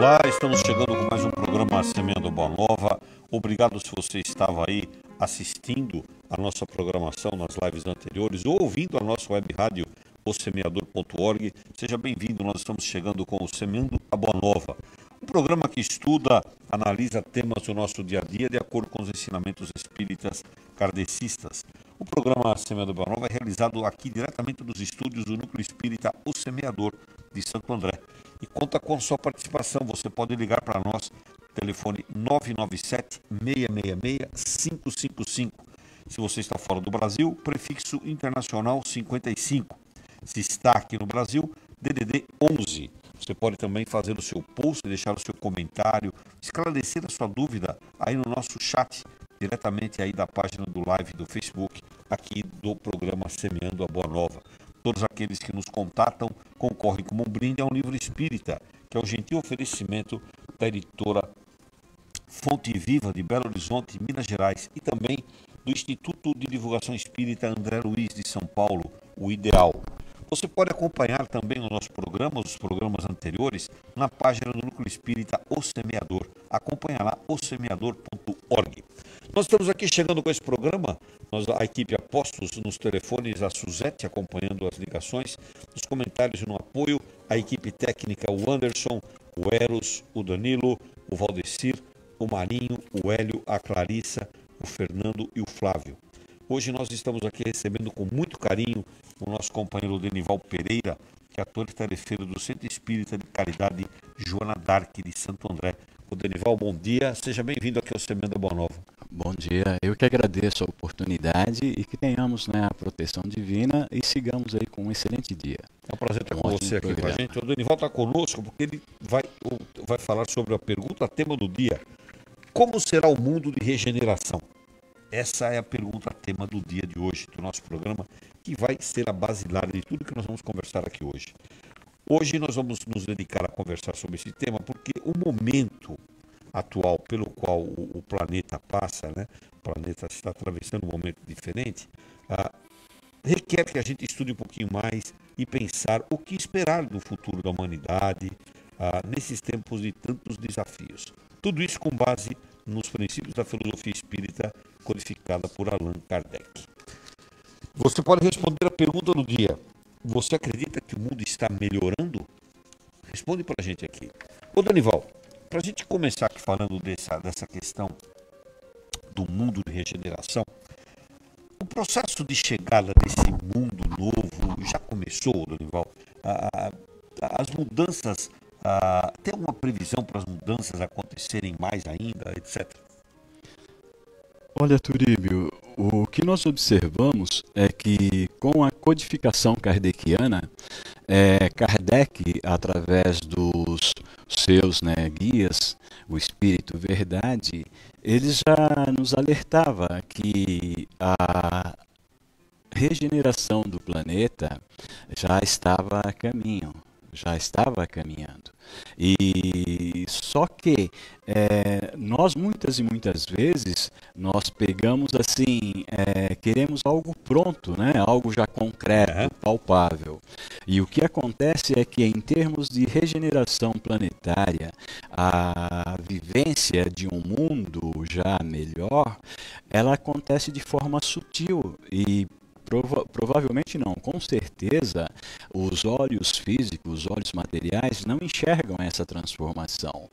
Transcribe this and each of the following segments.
Olá, estamos chegando com mais um programa Semeando Boa Nova. Obrigado se você estava aí assistindo a nossa programação nas lives anteriores ou ouvindo a nossa web rádio, osemeador.org. Seja bem-vindo, nós estamos chegando com o Semeando a Boa Nova. Um programa que estuda, analisa temas do nosso dia a dia de acordo com os ensinamentos espíritas kardecistas. O programa Semeando a Boa Nova é realizado aqui diretamente dos estúdios do Núcleo Espírita O Semeador de Santo André. E conta com sua participação. Você pode ligar para nós, telefone 997-666-555. Se você está fora do Brasil, prefixo internacional 55. Se está aqui no Brasil, DDD 11. Você pode também fazer o seu post, deixar o seu comentário, esclarecer a sua dúvida aí no nosso chat, diretamente aí da página do live do Facebook, aqui do programa Semeando a Boa Nova. Todos aqueles que nos contatam concorrem como um brinde a um livro espírita, que é o gentil oferecimento da editora Fonte Viva de Belo Horizonte, Minas Gerais, e também do Instituto de Divulgação Espírita André Luiz de São Paulo, o Ideal. Você pode acompanhar também o nosso programa, os programas anteriores, na página do Núcleo Espírita O Semeador. Acompanha lá, osemeador.org. Nós estamos aqui chegando com esse programa, a equipe Apostos nos telefones, a Suzete acompanhando as ligações, nos comentários no apoio, a equipe técnica, o Anderson, o Eros, o Danilo, o Valdecir, o Marinho, o Hélio, a Clarissa, o Fernando e o Flávio. Hoje nós estamos aqui recebendo com muito carinho o nosso companheiro Denival Pereira, que é ator e tarefeiro do Centro Espírita de Caridade Joana d'Arc de Santo André. O Denival, bom dia, seja bem-vindo aqui ao Semeando a Boa Nova. Bom dia, eu que agradeço a oportunidade e que tenhamos, a proteção divina e sigamos aí com um excelente dia. É um prazer estar com você aqui com a gente. O Denival está conosco porque ele vai falar sobre a pergunta, tema do dia. Como será o mundo de regeneração? Essa é a pergunta, tema do dia de hoje, do nosso programa, que vai ser a basilar de tudo que nós vamos conversar aqui hoje. Hoje nós vamos nos dedicar a conversar sobre esse tema porque o momento atual pelo qual o planeta passa, o planeta está atravessando um momento diferente, requer que a gente estude um pouquinho mais e pensar o que esperar do futuro da humanidade nesses tempos de tantos desafios. Tudo isso com base nos princípios da filosofia espírita codificada por Allan Kardec. Você pode responder a pergunta do dia. Você acredita que o mundo está melhorando? Responde para a gente aqui. Ô Danival, para a gente começar aqui falando dessa questão do mundo de regeneração, o processo de chegada desse mundo novo já começou, Danival? As mudanças, tem alguma previsão para as mudanças acontecerem mais ainda, etc.? Olha, Turíbio, o que nós observamos é que com a codificação kardeciana, Kardec, através dos seus guias, o Espírito Verdade, ele já nos alertava que a regeneração do planeta já estava a caminho. Já estava caminhando. E só que nós muitas e muitas vezes nós pegamos assim, queremos algo pronto, algo já concreto, palpável. E o que acontece é que em termos de regeneração planetária, a vivência de um mundo já melhor, ela acontece de forma sutil e provavelmente não, com certeza os olhos físicos, os olhos materiais não enxergam essa transformação,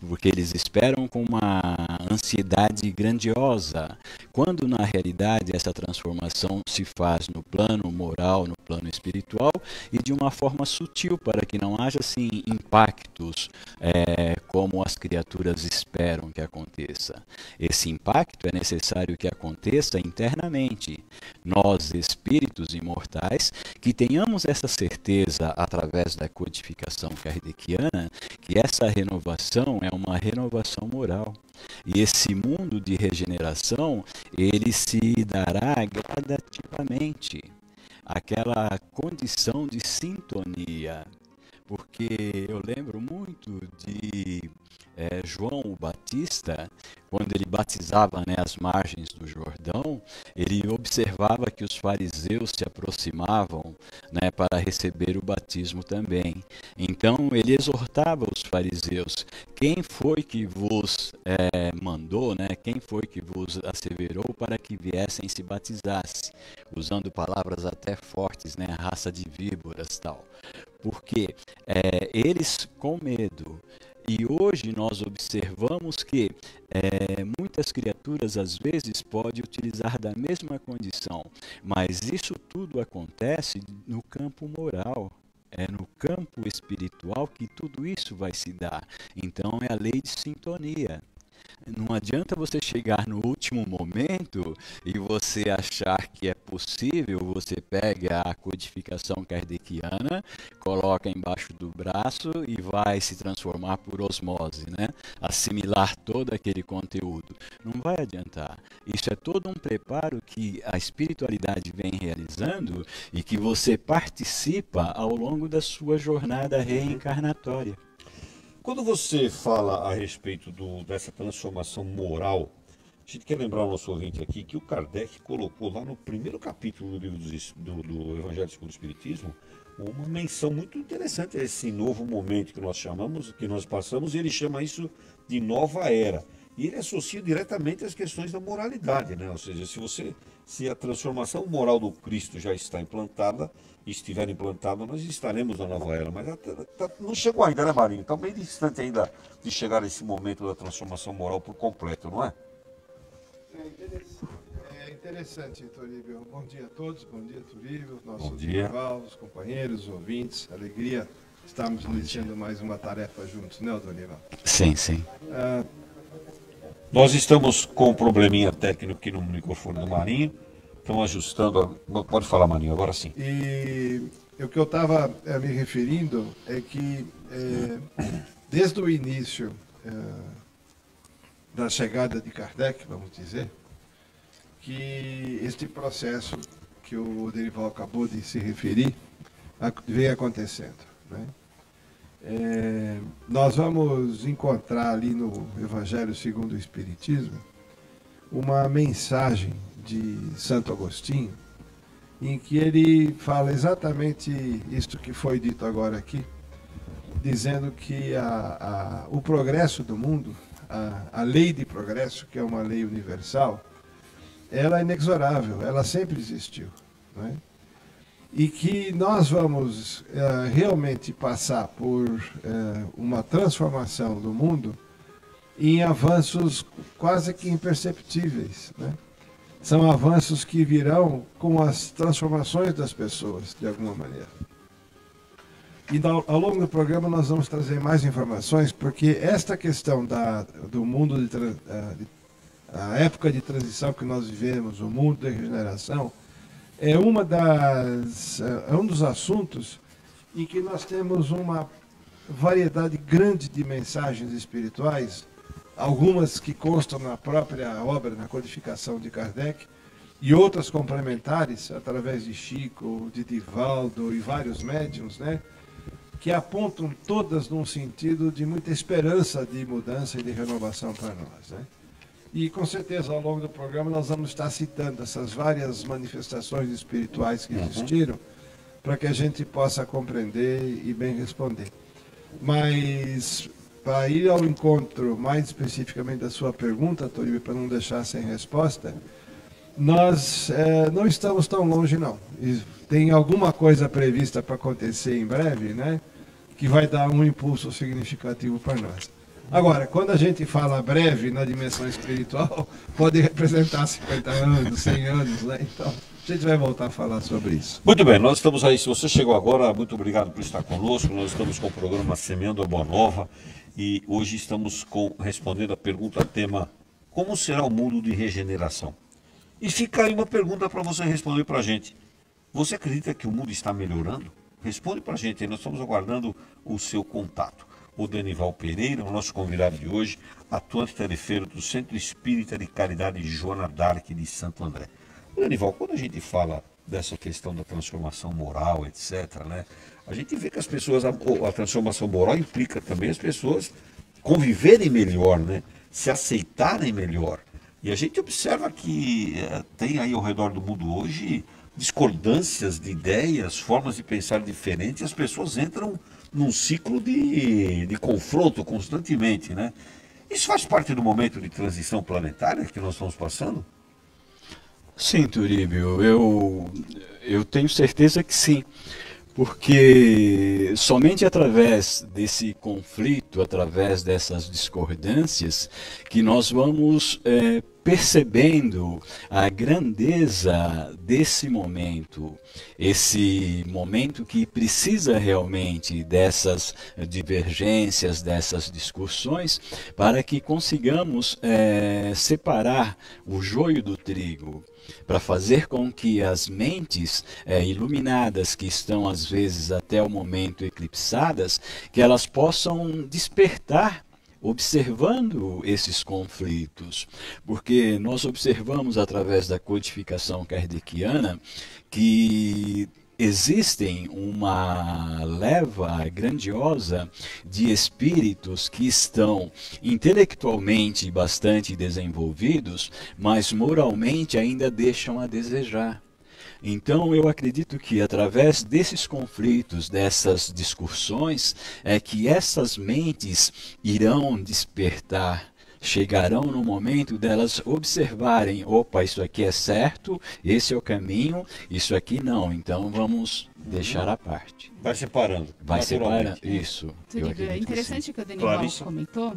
porque eles esperam com uma ansiedade grandiosa, quando na realidade essa transformação se faz no plano moral, no plano espiritual e de uma forma sutil, para que não haja assim impactos como as criaturas esperam que aconteça. Esse impacto é necessário que aconteça internamente. Nós, espíritos imortais, que tenhamos essa certeza através da codificação kardeciana, que essa renovação é uma renovação moral. E esse mundo de regeneração, ele se dará gradativamente. Aquela condição de sintonia. Porque eu lembro muito de João o Batista, quando ele batizava, né, as margens do Jordão, ele observava que os fariseus se aproximavam, né, para receber o batismo também. Então ele exortava os fariseus: quem foi que vos mandou, né, quem foi que vos asseverou para que viessem se batizasse? Usando palavras até fortes, né, raça de víboras, tal. Porque eles com medo. E hoje nós observamos que muitas criaturas às vezes podem utilizar da mesma condição, mas isso tudo acontece no campo moral. É no campo espiritual que tudo isso vai se dar. Então é a lei de sintonia. Não adianta você chegar no último momento e você achar que é possível, você pega a codificação kardeciana, coloca embaixo do braço e vai se transformar por osmose, né? Assimilar todo aquele conteúdo. Não vai adiantar. Isso é todo um preparo que a espiritualidade vem realizando e que você participa ao longo da sua jornada reencarnatória. Quando você fala a respeito dessa transformação moral, a gente quer lembrar o nosso ouvinte aqui que o Kardec colocou lá no primeiro capítulo do livro do Evangelho segundo o Espiritismo uma menção muito interessante a esse novo momento que nós chamamos, que nós passamos, e ele chama isso de nova era. E ele associa diretamente às questões da moralidade, né? Ou seja, se a transformação moral do Cristo já está implantada, estiver implantada, nós estaremos na nova era. Mas não chegou ainda, né, Marinho? Está bem distante ainda de chegar a esse momento da transformação moral por completo, não é? É interessante, Toríbio. Bom dia a todos, bom dia, Toríbio, nossos rival, os companheiros, os ouvintes. Alegria estarmos iniciando mais uma tarefa juntos, né, Dorival? Sim, sim. Nós estamos com um probleminha técnico aqui no microfone do Marinho. Estamos ajustando. Pode falar, Marinho, agora sim. E o que eu estava me referindo é que desde o início da chegada de Kardec, vamos dizer, que este processo que o Dorival acabou de se referir vem acontecendo, né? Nós vamos encontrar ali no Evangelho segundo o Espiritismo uma mensagem de Santo Agostinho em que ele fala exatamente isto que foi dito agora aqui, dizendo que o progresso do mundo, a lei de progresso, que é uma lei universal, ela é inexorável, ela sempre existiu, né? E que nós vamos realmente passar por uma transformação do mundo em avanços quase que imperceptíveis, né? São avanços que virão com as transformações das pessoas, de alguma maneira. E ao longo do programa nós vamos trazer mais informações, porque esta questão do mundo, a época de transição que nós vivemos, o mundo da regeneração, é um dos assuntos em que nós temos uma variedade grande de mensagens espirituais, algumas que constam na própria obra, na codificação de Kardec, e outras complementares, através de Chico, de Divaldo e vários médiuns, né, que apontam todas num sentido de muita esperança de mudança e de renovação para nós, né? E com certeza ao longo do programa nós vamos estar citando essas várias manifestações espirituais que existiram, para que a gente possa compreender e bem responder. Mas para ir ao encontro mais especificamente da sua pergunta, Toríbio, para não deixar sem resposta, nós não estamos tão longe não. E tem alguma coisa prevista para acontecer em breve, né, que vai dar um impulso significativo para nós. Agora, quando a gente fala breve na dimensão espiritual, pode representar 50 anos, 100 anos, né? Então, a gente vai voltar a falar sobre isso. Muito bem, nós estamos aí. Se você chegou agora, muito obrigado por estar conosco. Nós estamos com o programa Semeando a Boa Nova e hoje estamos respondendo a pergunta tema: como será o mundo de regeneração? E fica aí uma pergunta para você responder para a gente. Você acredita que o mundo está melhorando? Responde para a gente aí, nós estamos aguardando o seu contato. O Denival Pereira, o nosso convidado de hoje, atuante tarefeiro do Centro Espírita de Caridade Joana d'Arc de Santo André. Denival, quando a gente fala dessa questão da transformação moral, etc., né, a gente vê que as pessoas, a transformação moral implica também as pessoas conviverem melhor, né? Se aceitarem melhor. E a gente observa que tem aí ao redor do mundo hoje discordâncias de ideias, formas de pensar diferentes, e as pessoas entram num ciclo de confronto constantemente, né? Isso faz parte do momento de transição planetária que nós estamos passando? Sim, Turíbio, eu tenho certeza que sim. Porque somente através desse conflito, através dessas discordâncias, que nós vamos percebendo a grandeza desse momento, esse momento que precisa realmente dessas divergências, dessas discussões, para que consigamos separar o joio do trigo, para fazer com que as mentes iluminadas, que estão às vezes até o momento eclipsadas, que elas possam despertar observando esses conflitos, porque nós observamos através da codificação kardeciana que existem uma leva grandiosa de espíritos que estão intelectualmente bastante desenvolvidos, mas moralmente ainda deixam a desejar. Então eu acredito que através desses conflitos, dessas discussões, é que essas mentes irão despertar, chegarão no momento delas observarem, opa, isso aqui é certo, esse é o caminho, isso aqui não, então vamos deixar à parte. Vai separando. Vai separando, isso. É interessante que o Denival comentou,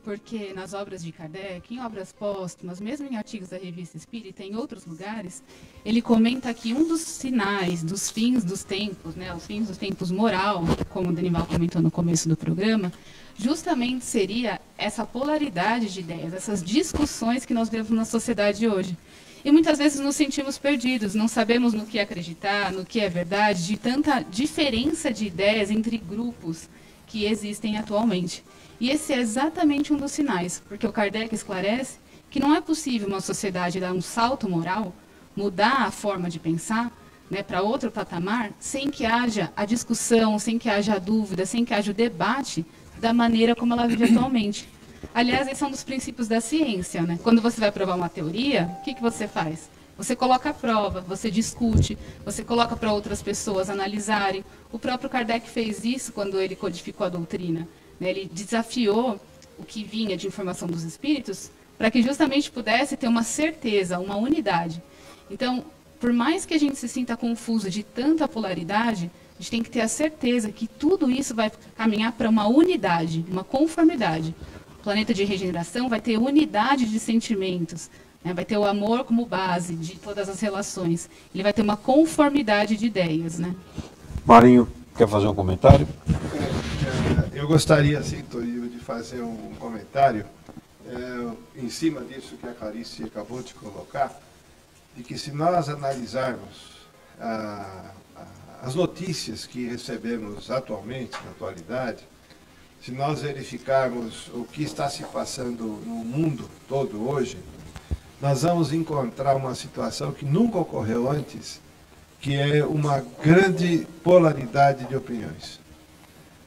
porque nas obras de Kardec, em obras póstumas, mesmo em artigos da Revista Espírita, em outros lugares, ele comenta que um dos sinais dos fins dos tempos, né, os fins dos tempos moral, como o Denival comentou no começo do programa, justamente seria essa polaridade de ideias, essas discussões que nós vemos na sociedade hoje. E muitas vezes nos sentimos perdidos, não sabemos no que acreditar, no que é verdade, de tanta diferença de ideias entre grupos que existem atualmente. E esse é exatamente um dos sinais, porque o Kardec esclarece que não é possível uma sociedade dar um salto moral, mudar a forma de pensar, né, para outro patamar, sem que haja a discussão, sem que haja a dúvida, sem que haja o debate da maneira como ela vive atualmente. Aliás, esse é um dos princípios da ciência, né? Quando você vai provar uma teoria, o que você faz? Você coloca a prova, você discute, você coloca para outras pessoas analisarem. O próprio Kardec fez isso quando ele codificou a doutrina. Ele desafiou o que vinha de informação dos espíritos para que justamente pudesse ter uma certeza, uma unidade. Então, por mais que a gente se sinta confuso de tanta polaridade, a gente tem que ter a certeza que tudo isso vai caminhar para uma unidade, uma conformidade. O planeta de regeneração vai ter unidade de sentimentos, né? Vai ter o amor como base de todas as relações. Ele vai ter uma conformidade de ideias, né? Marinho, quer fazer um comentário? Eu gostaria, assim, Torio, de fazer um comentário em cima disso que a Clarice acabou de colocar, de que se nós analisarmos as notícias que recebemos atualmente, na atualidade, se nós verificarmos o que está se passando no mundo todo hoje, nós vamos encontrar uma situação que nunca ocorreu antes, que é uma grande polaridade de opiniões.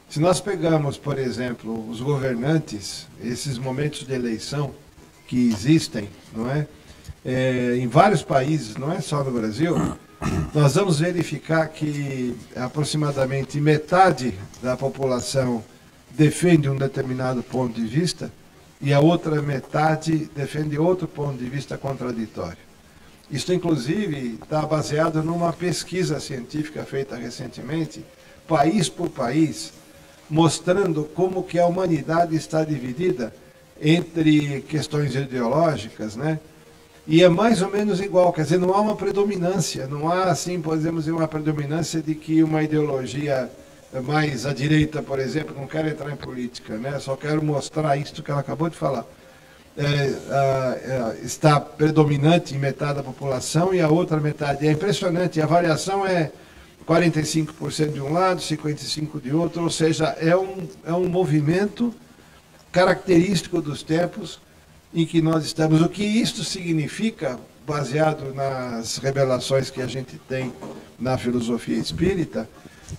Se nós pegamos, por exemplo, os governantes, esses momentos de eleição que existem, não é? Em vários países, não é só no Brasil, nós vamos verificar que aproximadamente metade da população defende um determinado ponto de vista e a outra metade defende outro ponto de vista contraditório. Isso, inclusive, está baseado numa pesquisa científica feita recentemente, país por país, mostrando como que a humanidade está dividida entre questões ideológicas, né? E é mais ou menos igual, quer dizer, não há uma predominância, não há, assim, podemos dizer, uma predominância de que uma ideologia mais à direita, por exemplo, não quero entrar em política, né? Só quero mostrar isso que ela acabou de falar. Está predominante em metade da população e a outra metade. É impressionante, a variação é 45% de um lado, 55% de outro, ou seja, é um movimento característico dos tempos em que nós estamos. O que isso significa, baseado nas revelações que a gente tem na filosofia espírita,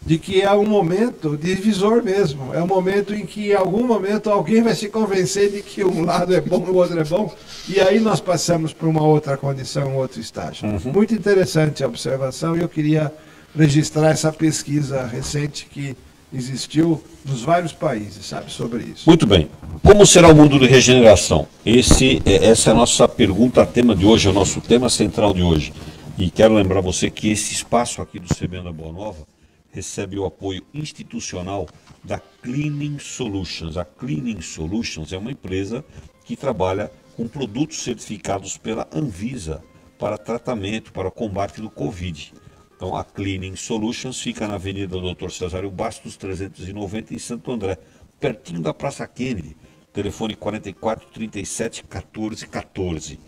de que é um momento divisor mesmo. É um momento em que, em algum momento, alguém vai se convencer de que um lado é bom e o outro é bom, e aí nós passamos para uma outra condição, um outro estágio. Muito interessante a observação, e eu queria registrar essa pesquisa recente que existiu nos vários países, sabe, sobre isso. Muito bem. Como será o mundo de regeneração? Essa é a nossa pergunta, tema de hoje, é o nosso tema central de hoje. E quero lembrar você que esse espaço aqui do CBN Boa Nova recebe o apoio institucional da Cleaning Solutions. A Cleaning Solutions é uma empresa que trabalha com produtos certificados pela Anvisa para tratamento, para o combate do Covid. Então, a Cleaning Solutions fica na Avenida Dr. Cesário Bastos, 390, em Santo André, pertinho da Praça Kennedy. Telefone 44 37 14 14.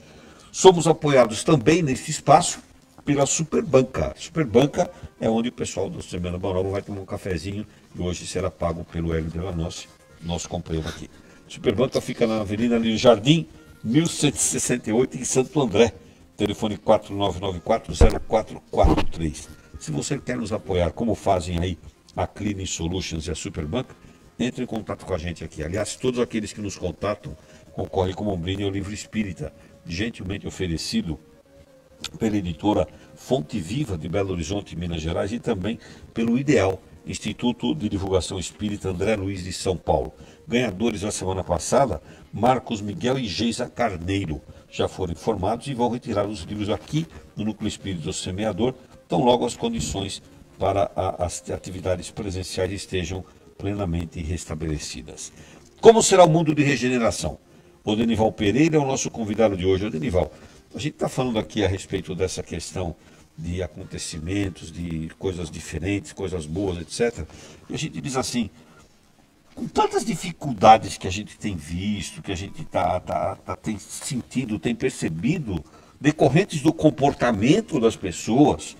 Somos apoiados também nesse espaço pela Superbanca. Superbanca é onde o pessoal do Semana Boa Nova vai tomar um cafezinho e hoje será pago pelo Hélio Delanossi, nosso companheiro aqui. Superbanca fica na Avenida Lírio Jardim, 1168, em Santo André. Telefone 4994-0443. Se você quer nos apoiar, como fazem aí a Cleaning Solutions e a Superbanca, entre em contato com a gente aqui. Aliás, todos aqueles que nos contatam concorrem com um brinde ao Livro Espírita, gentilmente oferecido pela editora Fonte Viva de Belo Horizonte, Minas Gerais, e também pelo Ideal, Instituto de Divulgação Espírita André Luiz de São Paulo. Ganhadores da semana passada, Marcos Miguel e Geisa Carneiro, já foram informados e vão retirar os livros aqui no Núcleo Espírita do Semeador, tão logo as condições para as atividades presenciais estejam plenamente restabelecidas. Como será o mundo de regeneração? O Denival Pereira é o nosso convidado de hoje. O Denival, a gente está falando aqui a respeito dessa questão de acontecimentos, de coisas diferentes, coisas boas, etc. E a gente diz assim, com tantas dificuldades que a gente tem visto, que a gente tem sentido, tem percebido, decorrentes do comportamento das pessoas,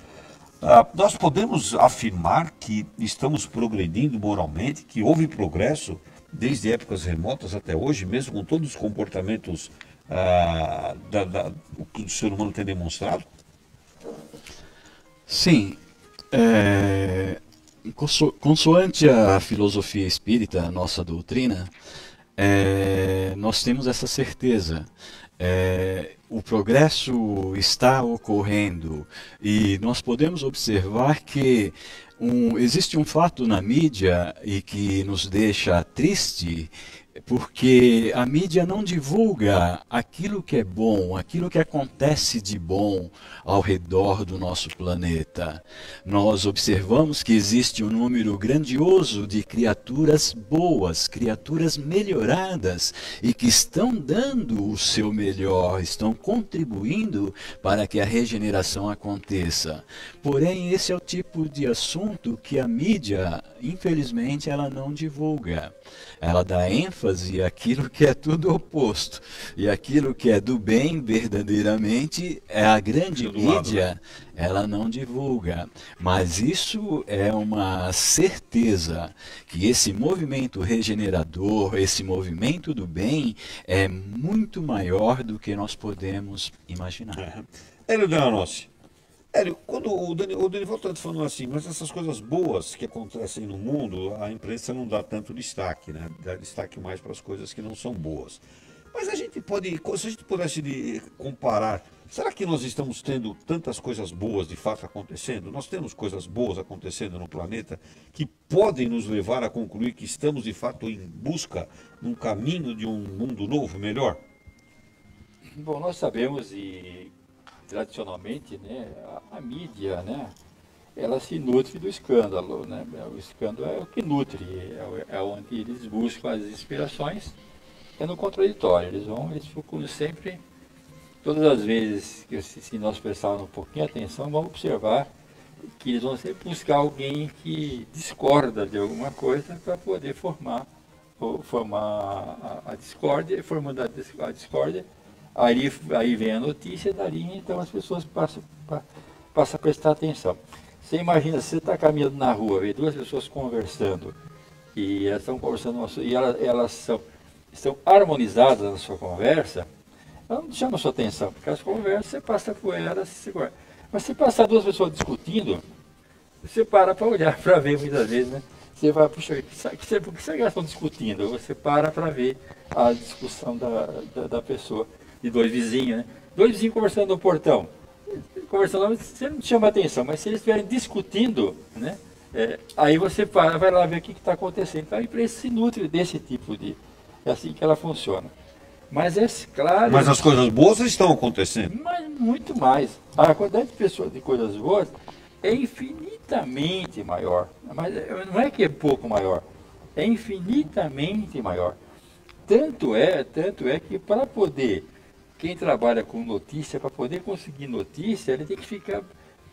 nós podemos afirmar que estamos progredindo moralmente, que houve progresso desde épocas remotas até hoje, mesmo com todos os comportamentos que o ser humano tem demonstrado? Sim. Consoante a filosofia espírita, a nossa doutrina, nós temos essa certeza. O progresso está ocorrendo e nós podemos observar que existe um fato na mídia e que nos deixa triste, porque a mídia não divulga aquilo que é bom, aquilo que acontece de bom ao redor do nosso planeta. Nós observamos que existe um número grandioso de criaturas boas, criaturas melhoradas e que estão dando o seu melhor, estão contribuindo para que a regeneração aconteça. Porém, esse é o tipo de assunto que a mídia, infelizmente, ela não divulga. Ela dá ênfase àquilo que é tudo oposto. E aquilo que é do bem, verdadeiramente, é a grande mídia, ela não divulga. Mas isso é uma certeza, que esse movimento regenerador, esse movimento do bem, é muito maior do que nós podemos imaginar. Hélio Delanossi, Hélio, quando o Denival está falando assim, mas essas coisas boas que acontecem no mundo, a imprensa não dá tanto destaque, né? Dá destaque mais para as coisas que não são boas. Mas a gente pode, se a gente pudesse comparar, será que nós estamos tendo tantas coisas boas de fato acontecendo? Nós temos coisas boas acontecendo no planeta que podem nos levar a concluir que estamos de fato em busca, num caminho de um mundo novo, melhor? Bom, nós sabemos e tradicionalmente, né, a mídia, né, ela se nutre do escândalo, né? O escândalo é o que nutre, é onde eles buscam as inspirações, é no contraditório. Eles procuram sempre, todas as vezes que se nós prestarmos um pouquinho de atenção, vamos observar que eles vão sempre buscar alguém que discorda de alguma coisa para poder formar a discórdia, formando a discórdia. Aí vem a notícia, dali então as pessoas passam a prestar atenção. Você imagina, se você está caminhando na rua, vê duas pessoas conversando, e elas estão conversando, e elas estão harmonizadas na sua conversa, ela não chama a sua atenção, porque as conversas você passa por elas, mas se passar duas pessoas discutindo, você para olhar, para ver muitas vezes, né? Você vai, puxa, por que elas estão discutindo? Você para ver a discussão da pessoa, de dois vizinhos, né? Dois vizinhos conversando no portão. Conversando, você não chama atenção, mas se eles estiverem discutindo, né? Aí você vai lá ver o que está acontecendo. Então a empresa se nutre desse tipo de... É assim que ela funciona. Mas é claro... Mas as coisas boas estão acontecendo. Mas muito mais. A quantidade de pessoas de coisas boas é infinitamente maior. Mas não é que é pouco maior, é infinitamente maior. Tanto é que para poder, quem trabalha com notícia, para poder conseguir notícia, ele tem que ficar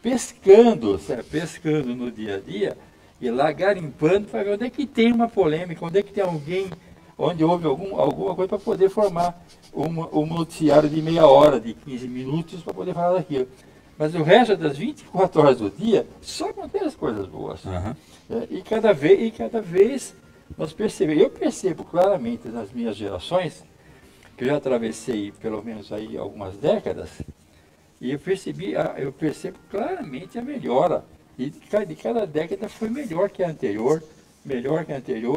pescando, sabe? Pescando no dia a dia, e lá garimpando para ver onde é que tem uma polêmica, onde é que tem alguém, onde houve alguma coisa para poder formar um noticiário de meia hora, de 15 minutos, para poder falar daquilo. Mas o resto das 24 horas do dia só contém as coisas boas. Uhum. E cada vez nós percebemos, eu percebo claramente nas minhas gerações, que eu já atravessei pelo menos aí algumas décadas, e eu percebo claramente a melhora. E de cada década foi melhor que a anterior,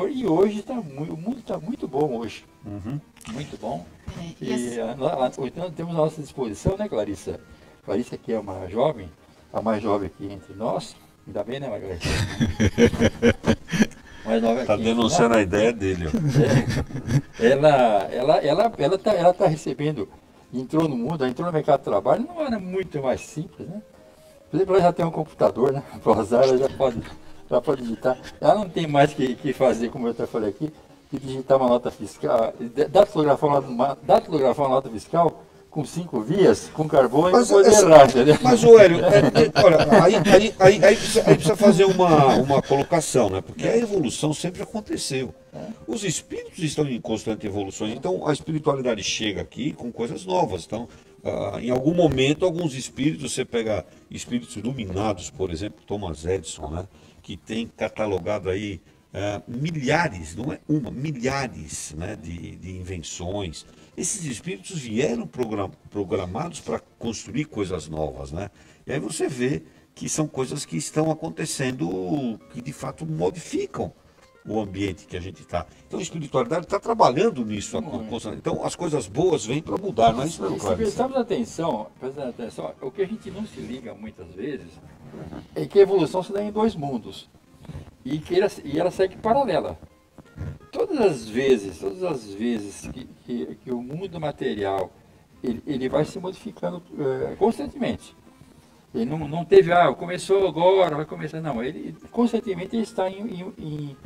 e hoje o mundo está muito bom hoje. Uhum. Muito bom. Então, temos à nossa disposição, né, Clarissa? Clarissa, que é uma jovem, a mais jovem aqui entre nós, ainda bem, né, Margarida? Está denunciando a ideia dele. Ela tá recebendo, entrou no mundo, entrou no mercado de trabalho, não era muito mais simples, né? Por exemplo, ela já tem um computador, né? Para usar, ela já pode digitar. Ela não tem mais que fazer, como eu até falei aqui, que digitar uma nota fiscal, datilografar uma nota fiscal com 5 vias, com carbono e poder errar, entendeu? Mas, Hélio, olha, aí precisa fazer uma colocação, né? Porque a evolução sempre aconteceu. Os espíritos estão em constante evolução, então a espiritualidade chega aqui com coisas novas. Então, em algum momento, alguns espíritos, você pega espíritos iluminados, por exemplo, Thomas Edison, né? Que tem catalogado aí milhares, não é uma, milhares, né, de invenções. Esses espíritos vieram programados para construir coisas novas, né? E aí você vê que são coisas que estão acontecendo que de fato modificam o ambiente que a gente está. Então a espiritualidade está trabalhando nisso. Então as coisas boas vêm para mudar, não é isso, Se prestarmos atenção, o que a gente não se liga muitas vezes é que a evolução se dá em dois mundos. E ela segue paralela. Todas as vezes que o mundo material ele vai se modificando constantemente. Ele não teve, começou agora, vai começar, não. Ele constantemente está em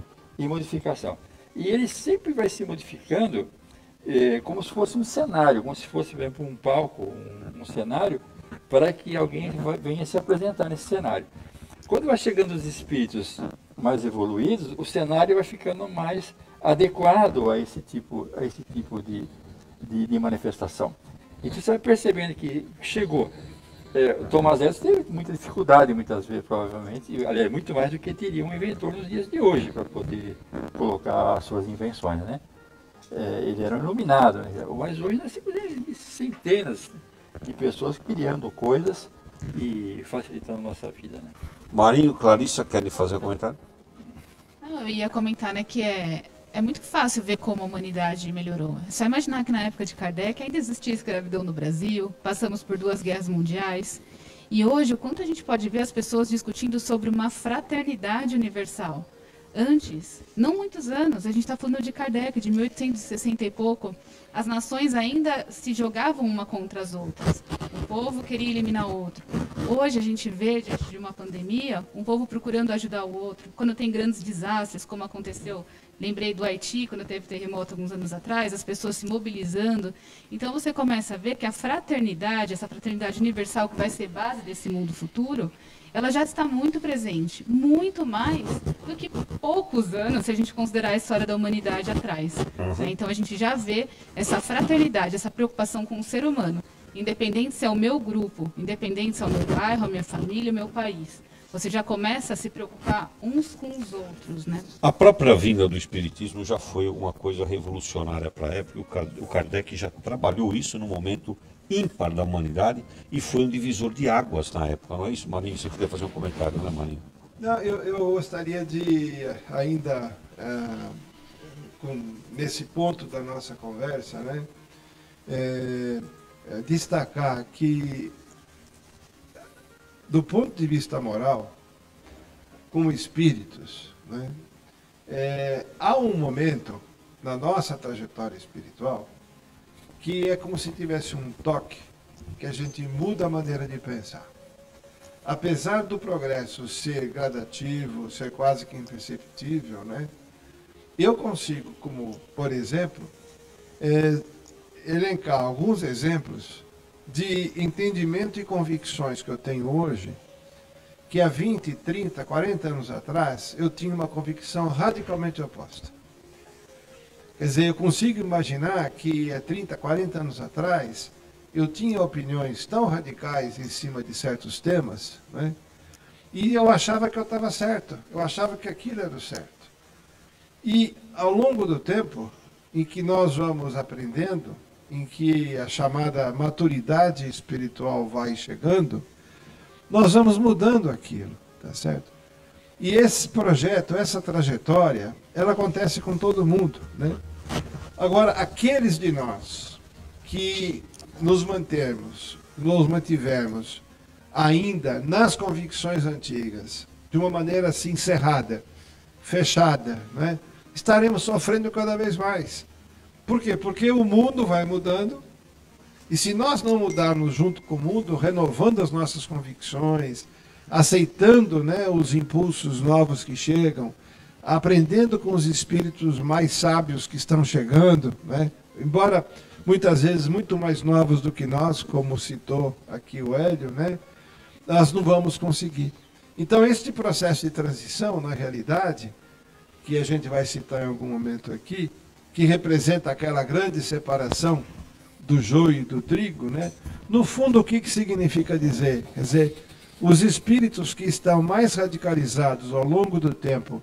modificação. E ele sempre vai se modificando como se fosse um cenário, como se fosse, por exemplo, um palco, um cenário, para que alguém venha se apresentar nesse cenário. Quando vai chegando os espíritos mais evoluídos, o cenário vai ficando mais adequado a esse tipo de manifestação. Então você vai percebendo que chegou. Thomas Edison teve muita dificuldade muitas vezes, provavelmente, aliás, muito mais do que teria um inventor nos dias de hoje para poder colocar as suas invenções, né? Ele era um iluminado, né? Mas hoje nós temos centenas de pessoas criando coisas e facilitando a nossa vida, né? Marinho, Clarissa, querem fazer um comentário? Eu ia comentar, né, que é muito fácil ver como a humanidade melhorou. É só imaginar que na época de Kardec ainda existia escravidão no Brasil, passamos por 2 guerras mundiais, e hoje o quanto a gente pode ver as pessoas discutindo sobre uma fraternidade universal. Antes, não muitos anos, a gente está falando de Kardec, de 1860 e pouco, as nações ainda se jogavam uma contra as outras. Um povo queria eliminar o outro. Hoje a gente vê, diante de uma pandemia, um povo procurando ajudar o outro. Quando tem grandes desastres, como aconteceu, lembrei do Haiti, quando teve terremoto alguns anos atrás, as pessoas se mobilizando. Então você começa a ver que a fraternidade, essa fraternidade universal que vai ser base desse mundo futuro, ela já está muito presente, muito mais do que poucos anos, se a gente considerar a história da humanidade atrás. Então a gente já vê essa fraternidade, essa preocupação com o ser humano, independente se é o meu grupo, independente se é o meu bairro, a minha família, o meu país. Você já começa a se preocupar uns com os outros, né? A própria vinda do Espiritismo já foi uma coisa revolucionária para a época. O Kardec já trabalhou isso no momento ímpar da humanidade e foi um divisor de águas na época, não é isso, Marinho? Você queria fazer um comentário, né, Marinho? Não, eu gostaria de ainda, nesse ponto da nossa conversa, né, destacar que, do ponto de vista moral, como espíritos, né, há um momento na nossa trajetória espiritual que é como se tivesse um toque que a gente muda a maneira de pensar. Apesar do progresso ser gradativo, ser quase que imperceptível, né, eu consigo, como, por exemplo, elencar alguns exemplos de entendimento e convicções que eu tenho hoje, que há 20, 30, 40 anos atrás, eu tinha uma convicção radicalmente oposta. Quer dizer, eu consigo imaginar que há 30, 40 anos atrás, eu tinha opiniões tão radicais em cima de certos temas, né? E eu achava que eu estava certo, eu achava que aquilo era o certo. E ao longo do tempo, em que nós vamos aprendendo, em que a chamada maturidade espiritual vai chegando, nós vamos mudando aquilo, tá certo? E esse projeto, essa trajetória, ela acontece com todo mundo, né? Agora, aqueles de nós que nos mantivermos ainda nas convicções antigas, de uma maneira assim cerrada, fechada, né, estaremos sofrendo cada vez mais. Por quê? Porque o mundo vai mudando, e se nós não mudarmos junto com o mundo, renovando as nossas convicções, aceitando, né, os impulsos novos que chegam, aprendendo com os espíritos mais sábios que estão chegando, né, embora muitas vezes muito mais novos do que nós, como citou aqui o Hélio, né, nós não vamos conseguir. Então, este processo de transição, na realidade, que a gente vai citar em algum momento aqui, que representa aquela grande separação do joio e do trigo, né, no fundo, o que significa dizer? Quer dizer, os espíritos que estão mais radicalizados ao longo do tempo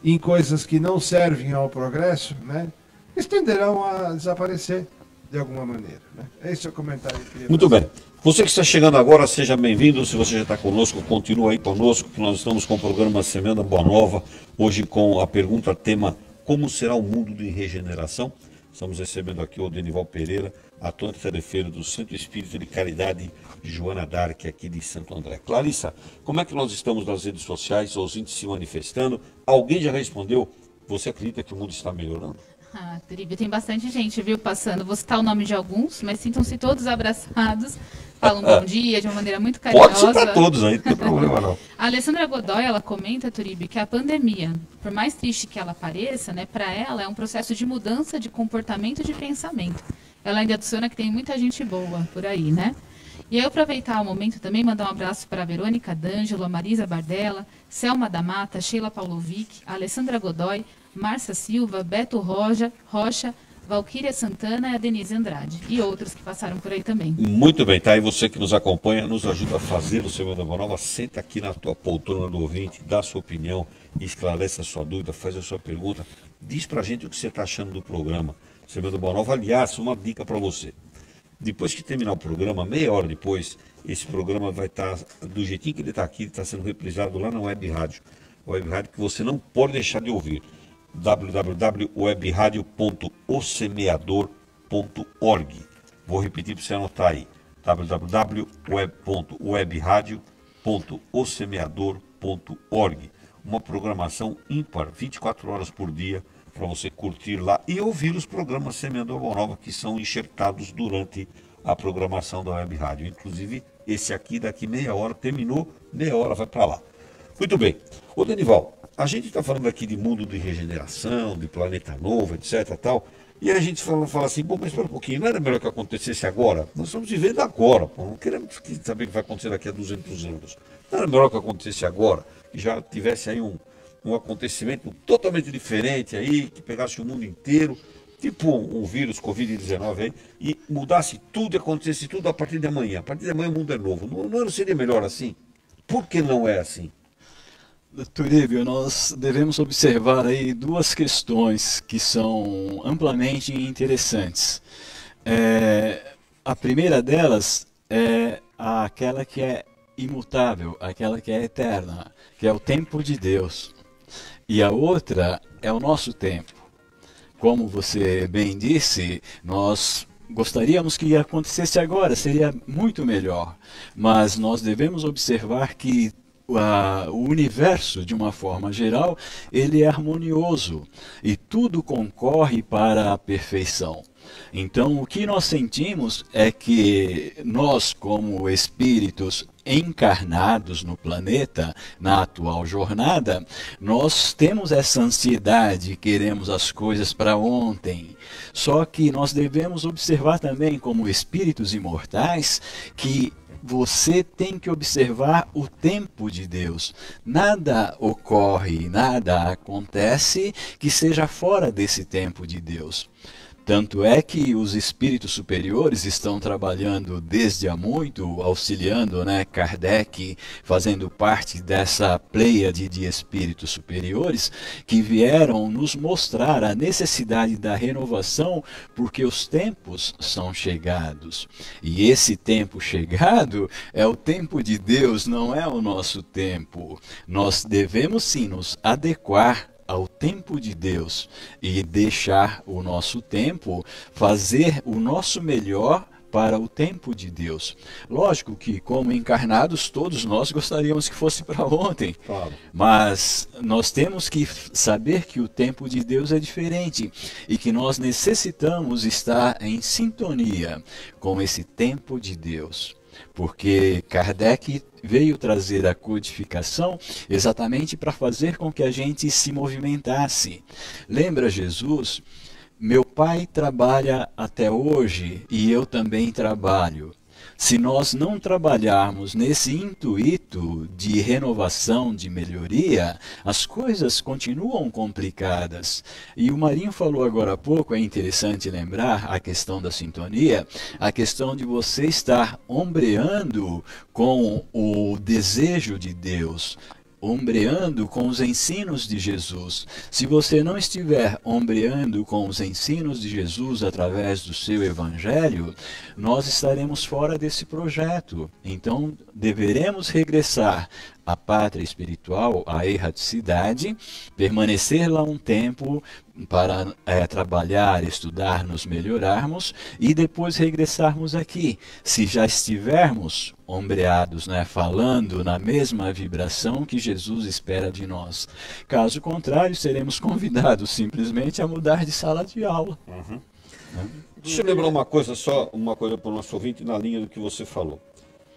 em coisas que não servem ao progresso, né, eles tenderão a desaparecer de alguma maneira, né? Esse é o comentário que eu queria Muito fazer. bem. Você que está chegando agora, seja bem-vindo. Se você já está conosco, continua aí conosco, que nós estamos com o programa Semana Boa Nova, hoje com a pergunta tema: como será o mundo de regeneração? Estamos recebendo aqui o Denival Pereira, atuante tarefeiro do Centro Espírita de Caridade Joana d'Arc, aqui de Santo André. Clarissa, como é que nós estamos nas redes sociais, os índices se manifestando? Alguém já respondeu? Você acredita que o mundo está melhorando? Ah, Tribo, tem bastante gente, viu, passando. Vou citar o nome de alguns, mas sintam-se todos abraçados. Falam bom dia de uma maneira muito carinhosa. Pode citar todos aí, não tem problema não. A Alessandra Godoy, ela comenta, Turibe, que a pandemia, por mais triste que ela pareça, né, para ela é um processo de mudança de comportamento e de pensamento. Ela ainda adiciona que tem muita gente boa por aí, né? E aí eu aproveitar o momento também, mandar um abraço para a Verônica D'Angelo, a Marisa Bardella, Selma da Mata, Sheila Paulovic, a Alessandra Godoy, Márcia Silva, Beto Rocha, Valquíria Santana e a Denise Andrade. E outros que passaram por aí também. Muito bem, tá aí você que nos acompanha, nos ajuda a fazer o Semana Boa Nova. Senta aqui na tua poltrona do ouvinte, dá a sua opinião, esclarece a sua dúvida, faz a sua pergunta. Diz pra gente o que você está achando do programa Semana Boa Nova. Aliás, uma dica para você. Depois que terminar o programa, meia hora depois, esse programa vai estar do jeitinho que ele está aqui, ele está sendo reprisado lá na Web Rádio. Web Rádio que você não pode deixar de ouvir. www.webradio.osemeador.org. Vou repetir para você anotar aí. www.webradio.osemeador.org. Uma programação ímpar, 24 horas por dia, para você curtir lá e ouvir os programas Semeando Boa Nova que são enxertados durante a programação da Web Rádio. Inclusive, esse aqui, daqui meia hora, terminou, meia hora vai para lá. Muito bem. Ô, Denival, a gente está falando aqui de mundo de regeneração, de planeta novo, etc. Tal, e a gente fala assim, bom, mas espera um pouquinho, não era melhor que acontecesse agora? Nós estamos vivendo agora, pô, não queremos saber o que vai acontecer daqui a 200 anos. Não era melhor que acontecesse agora, que já tivesse aí um acontecimento totalmente diferente aí, que pegasse o mundo inteiro, tipo um vírus, Covid-19 aí, e mudasse tudo e acontecesse tudo a partir de amanhã. A partir de amanhã o mundo é novo. Não seria melhor assim? Por que não é assim? Turíbio, nós devemos observar aí duas questões que são amplamente interessantes. A primeira delas é aquela que é imutável, aquela que é eterna, que é o tempo de Deus. E a outra é o nosso tempo. Como você bem disse, nós gostaríamos que acontecesse agora, seria muito melhor. Mas nós devemos observar que o universo, de uma forma geral, ele é harmonioso e tudo concorre para a perfeição. Então, o que nós sentimos é que nós, como espíritos encarnados no planeta, na atual jornada, nós temos essa ansiedade, queremos as coisas para ontem. Só que nós devemos observar também, como espíritos imortais, que você tem que observar o tempo de Deus. Nada ocorre, nada acontece que seja fora desse tempo de Deus. Tanto é que os espíritos superiores estão trabalhando desde há muito, auxiliando Kardec, fazendo parte dessa pleiade de espíritos superiores, que vieram nos mostrar a necessidade da renovação, porque os tempos são chegados. E esse tempo chegado é o tempo de Deus, não é o nosso tempo. Nós devemos sim nos adequar ao tempo de Deus e deixar o nosso tempo fazer o nosso melhor para o tempo de Deus. Lógico que, como encarnados, todos nós gostaríamos que fosse para ontem. Claro. Mas nós temos que saber que o tempo de Deus é diferente e que nós necessitamos estar em sintonia com esse tempo de Deus. Porque Kardec veio trazer a codificação exatamente para fazer com que a gente se movimentasse. Lembra Jesus? Meu pai trabalha até hoje e eu também trabalho. Se nós não trabalharmos nesse intuito de renovação, de melhoria, as coisas continuam complicadas. E o Marinho falou agora há pouco, é interessante lembrar a questão da sintonia, a questão de você estar ombreando com o desejo de Deus, ombreando com os ensinos de Jesus. Se você não estiver ombreando com os ensinos de Jesus através do seu evangelho, nós estaremos fora desse projeto. Então, deveremos regressar à pátria espiritual, à erraticidade, permanecer lá um tempo para trabalhar, estudar, nos melhorarmos e depois regressarmos aqui. Se já estivermos ombreados, falando na mesma vibração que Jesus espera de nós. Caso contrário, seremos convidados simplesmente a mudar de sala de aula. Uhum. Deixa eu lembrar uma coisa para o nosso ouvinte na linha do que você falou.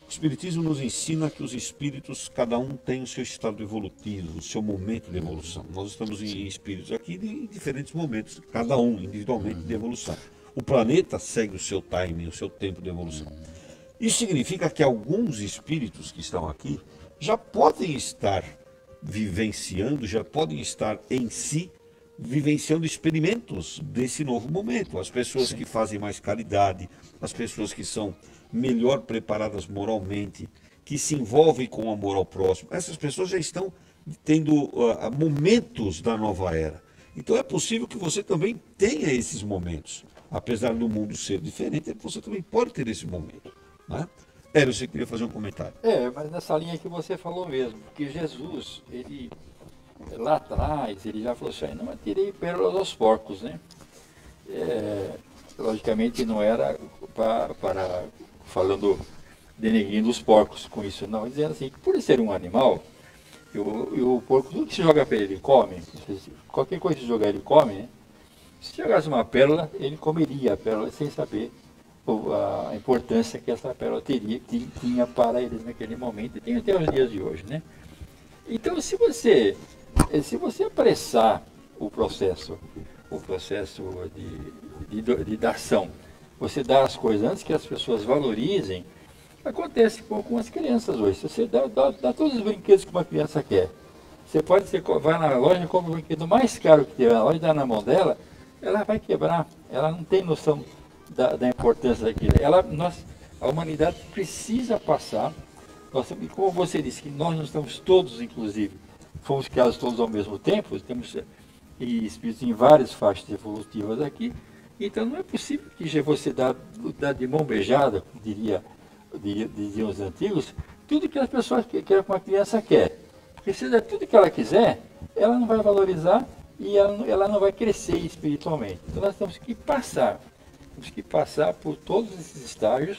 O Espiritismo nos ensina que os espíritos, cada um tem o seu estado evolutivo, o seu momento de evolução. Nós estamos em espíritos aqui em diferentes momentos, cada um individualmente de evolução. O planeta segue o seu timing, o seu tempo de evolução. Isso significa que alguns espíritos que estão aqui já podem estar vivenciando, já podem estar em si vivenciando experimentos desse novo momento. As pessoas que fazem mais caridade, as pessoas que são melhor preparadas moralmente, que se envolvem com o amor ao próximo, essas pessoas já estão tendo momentos da nova era. Então é possível que você também tenha esses momentos. Apesar do mundo ser diferente, você também pode ter esse momento. Hélio, você queria fazer um comentário? Mas nessa linha que você falou mesmo, porque Jesus, ele lá atrás, ele já falou assim, não atirei pérolas aos porcos, logicamente não era para falando, denegrindo os porcos com isso, não, dizendo assim, que por ele ser um animal, o porco, tudo que se joga para ele, ele come, qualquer coisa que se jogar ele come, se jogasse uma pérola, ele comeria a pérola sem saber a importância que essa pérola tinha para eles naquele momento, e tem até os dias de hoje, Então, se você apressar o processo de ação, você dá as coisas antes que as pessoas valorizem, acontece com as crianças hoje. Você dá todos os brinquedos que uma criança quer. Você vai na loja e compra o brinquedo mais caro que tiver na loja e dá na mão dela, ela vai quebrar, ela não tem noção da importância daquilo. A humanidade precisa passar, e como você disse, que nós não estamos todos, inclusive, fomos criados todos ao mesmo tempo, temos espíritos em várias faixas evolutivas aqui, então não é possível que você dá de mão beijada, diziam os antigos, tudo que as pessoas que uma criança quer. Porque se der tudo que ela quiser, ela não vai valorizar e ela não vai crescer espiritualmente. Então nós temos que passar por todos esses estágios,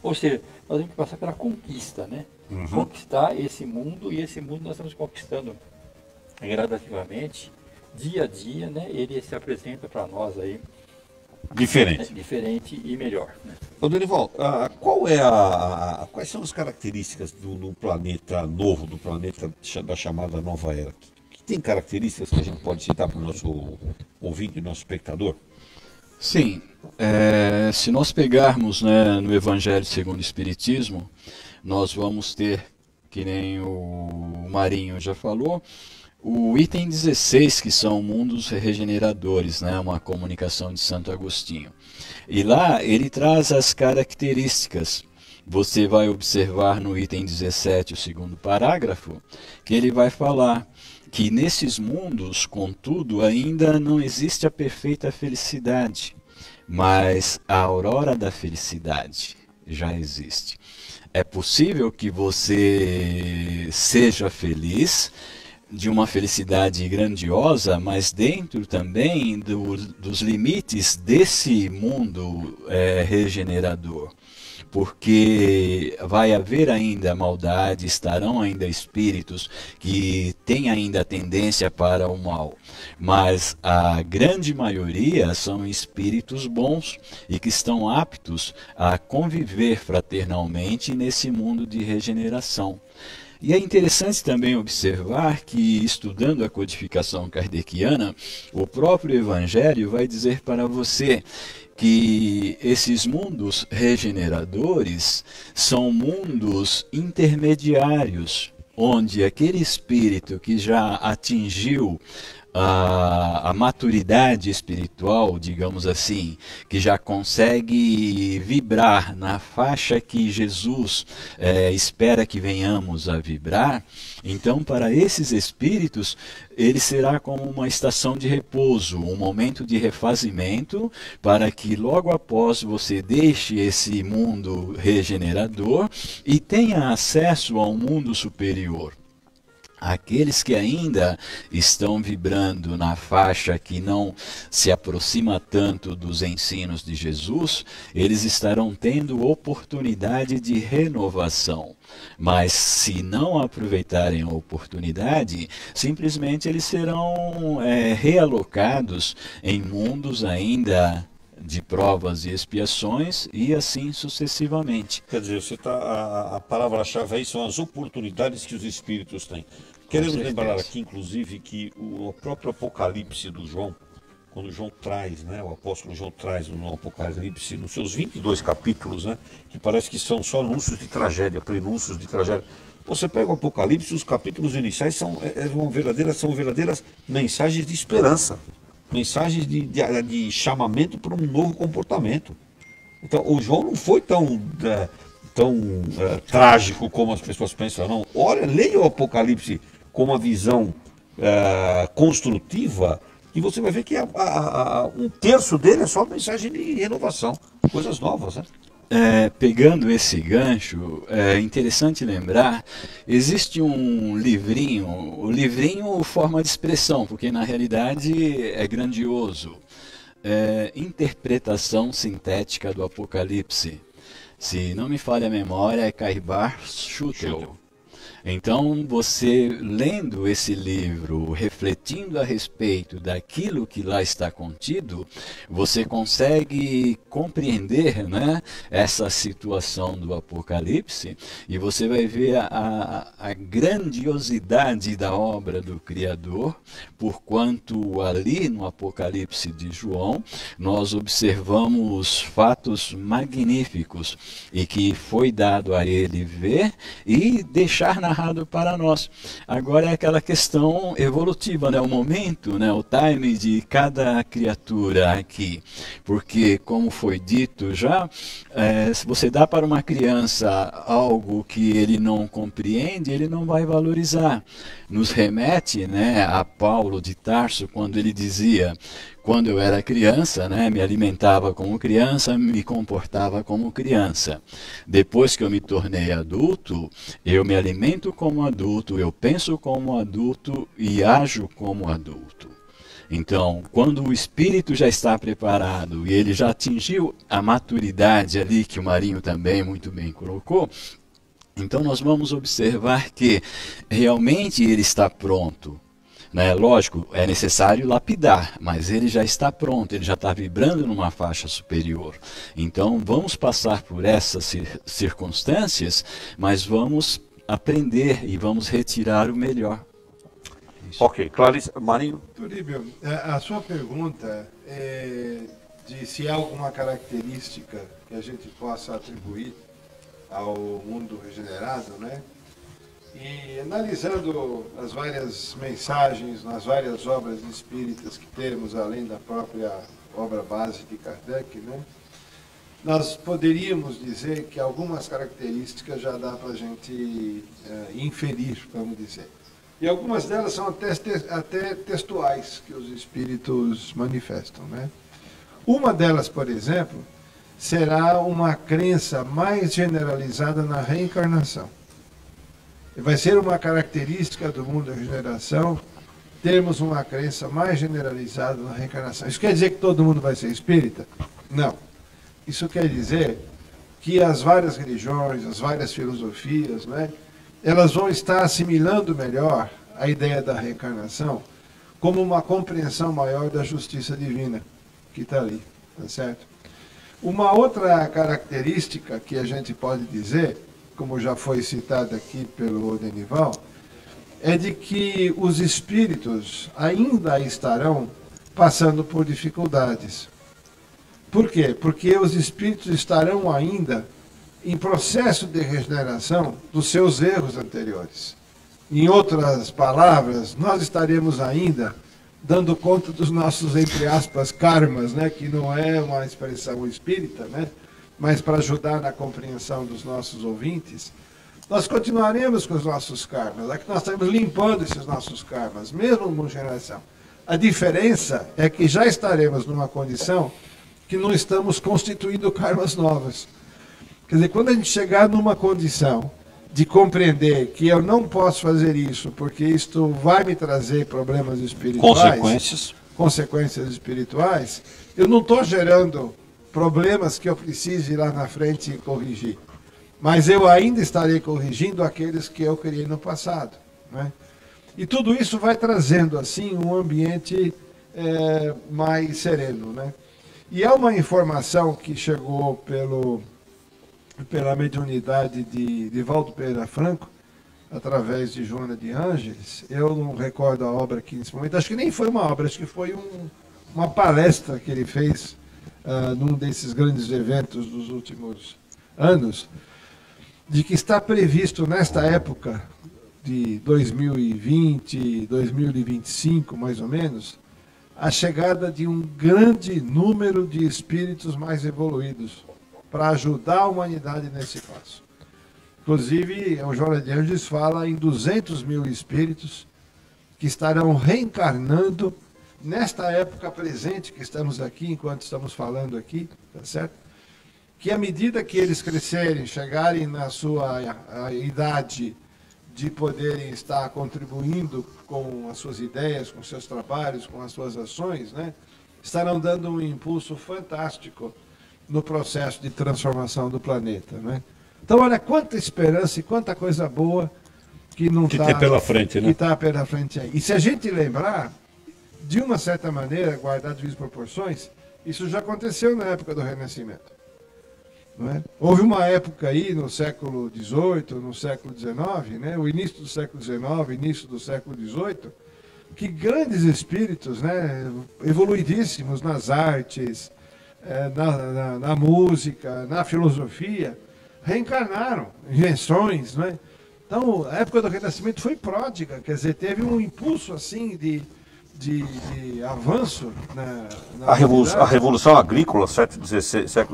ou seja, nós temos que passar pela conquista, né? Conquistar esse mundo, e esse mundo nós estamos conquistando gradativamente, dia a dia, né? Ele se apresenta para nós aí diferente e melhor, né? Ô, Dorival, quais são as características do planeta novo, do planeta da chamada nova era? Que tem características que a gente pode citar para o nosso ouvinte, nosso espectador? Sim, se nós pegarmos, né, no Evangelho segundo o Espiritismo, nós vamos ter, que nem o Marinho já falou, o item 16, que são mundos regeneradores, né, uma comunicação de Santo Agostinho. E lá ele traz as características. Você vai observar no item 17, o segundo parágrafo, que ele vai falar que nesses mundos, contudo, ainda não existe a perfeita felicidade, mas a aurora da felicidade já existe. É possível que você seja feliz, de uma felicidade grandiosa, mas dentro também dos limites desse mundo regenerador. Porque vai haver ainda maldade, estarão ainda espíritos que têm ainda tendência para o mal. Mas a grande maioria são espíritos bons e que estão aptos a conviver fraternalmente nesse mundo de regeneração. E é interessante também observar que, estudando a codificação kardeciana, o próprio Evangelho vai dizer para você que esses mundos regeneradores são mundos intermediários, onde aquele espírito que já atingiu a maturidade espiritual, digamos assim, que já consegue vibrar na faixa que Jesus espera que venhamos a vibrar, então para esses espíritos ele será como uma estação de repouso, um momento de refazimento, para que logo após você deixe esse mundo regenerador e tenha acesso a um mundo superior. Aqueles que ainda estão vibrando na faixa que não se aproxima tanto dos ensinos de Jesus, eles estarão tendo oportunidade de renovação. Mas se não aproveitarem a oportunidade, simplesmente eles serão realocados em mundos ainda de provas e expiações, e assim sucessivamente. Quer dizer, a palavra-chave aí são as oportunidades que os espíritos têm. Queremos lembrar aqui, inclusive, que o próprio Apocalipse do João, quando João traz, né, o apóstolo João traz no Apocalipse, nos seus 22 capítulos, né, que parece que são só anúncios de tragédia, prenúncios de tragédia. Você pega o Apocalipse, os capítulos iniciais são verdadeiras mensagens de esperança, mensagens de chamamento para um novo comportamento. Então, o João não foi tão trágico como as pessoas pensam, não. Olha, leia o Apocalipse com uma visão construtiva, e você vai ver que um terço dele é só mensagem de renovação, coisas novas, né? Pegando esse gancho, é interessante lembrar, existe um livrinho, o livrinho forma de expressão, porque na realidade é grandioso, Interpretação Sintética do Apocalipse. Se não me falha a memória, é Cairbar Schutel. Então, você lendo esse livro, refletindo a respeito daquilo que lá está contido, você consegue compreender, né, essa situação do Apocalipse, e você vai ver a grandiosidade da obra do Criador, porquanto ali no Apocalipse de João, nós observamos fatos magníficos, e que foi dado a ele ver e deixar narrado para nós. Agora é aquela questão evolutiva, né? O momento, né? O time de cada criatura aqui. Porque, como foi dito já, se você dá para uma criança algo que ele não compreende, ele não vai valorizar. Nos remete, né, a Paulo de Tarso, quando ele dizia: quando eu era criança, né, me alimentava como criança, me comportava como criança. Depois que eu me tornei adulto, eu me alimento como adulto, eu penso como adulto e ajo como adulto. Então, quando o espírito já está preparado e ele já atingiu a maturidade ali, que o Marinho também muito bem colocou, então nós vamos observar que realmente ele está pronto. Né? Lógico, é necessário lapidar, mas ele já está pronto, ele já está vibrando numa faixa superior. Então vamos passar por essas circunstâncias, mas vamos aprender e vamos retirar o melhor. Isso. Ok, Clarice, Marinho. Turíbio, a sua pergunta é de se há alguma característica que a gente possa atribuir ao mundo regenerado, né? E analisando as várias mensagens, nas várias obras espíritas que temos, além da própria obra base de Kardec, né, nós poderíamos dizer que algumas características já dá para a gente inferir, vamos dizer. E algumas delas são até textuais, que os espíritos manifestam, né? Uma delas, por exemplo, será uma crença mais generalizada na reencarnação. Vai ser uma característica do mundo da regeneração termos uma crença mais generalizada na reencarnação. Isso quer dizer que todo mundo vai ser espírita? Não. Isso quer dizer que as várias religiões, as várias filosofias, né, elas vão estar assimilando melhor a ideia da reencarnação como uma compreensão maior da justiça divina que está ali, tá certo? Uma outra característica que a gente pode dizer, como já foi citado aqui pelo Odenival, é de que os espíritos ainda estarão passando por dificuldades. Por quê? Porque os espíritos estarão ainda em processo de regeneração dos seus erros anteriores. Em outras palavras, nós estaremos ainda dando conta dos nossos, entre aspas, karmas, né? Que não é uma expressão espírita, né? Mas para ajudar na compreensão dos nossos ouvintes, nós continuaremos com os nossos karmas. É que nós estamos limpando esses nossos karmas, mesmo numa geração. A diferença é que já estaremos numa condição que não estamos constituindo karmas novas. Quer dizer, quando a gente chegar numa condição de compreender que eu não posso fazer isso, porque isto vai me trazer problemas espirituais, consequências espirituais, eu não estou gerando problemas que eu precise ir lá na frente e corrigir. Mas eu ainda estarei corrigindo aqueles que eu criei no passado, né? E tudo isso vai trazendo, assim, um ambiente mais sereno, né? E há uma informação que chegou pela mediunidade de Valdo Pereira Franco, através de Joana de Ângeles. Eu não recordo a obra aqui nesse momento, acho que nem foi uma obra, acho que foi uma palestra que ele fez num desses grandes eventos dos últimos anos, de que está previsto nesta época de 2020, 2025, mais ou menos, a chegada de um grande número de espíritos mais evoluídos para ajudar a humanidade nesse passo. Inclusive, o Joana de Ângeles fala em 200 mil espíritos que estarão reencarnando nesta época presente que estamos aqui, enquanto estamos falando aqui, tá certo? Que à medida que eles crescerem, chegarem na sua idade de poderem estar contribuindo com as suas ideias, com seus trabalhos, com as suas ações, né, estarão dando um impulso fantástico no processo de transformação do planeta, né? Então, olha quanta esperança e quanta coisa boa que não está pela frente, né? Que está pela frente aí. E se a gente lembrar, de uma certa maneira, guardado as proporções, isso já aconteceu na época do Renascimento. Não é? Houve uma época aí, no século XVIII, no século XIX, né, o início do século XIX, início do século XVIII, que grandes espíritos, né, evoluidíssimos nas artes, na música, na filosofia, reencarnaram, invenções, né? Então, a época do Renascimento foi pródiga, quer dizer, teve um impulso assim de avanço a Revolução Agrícola, século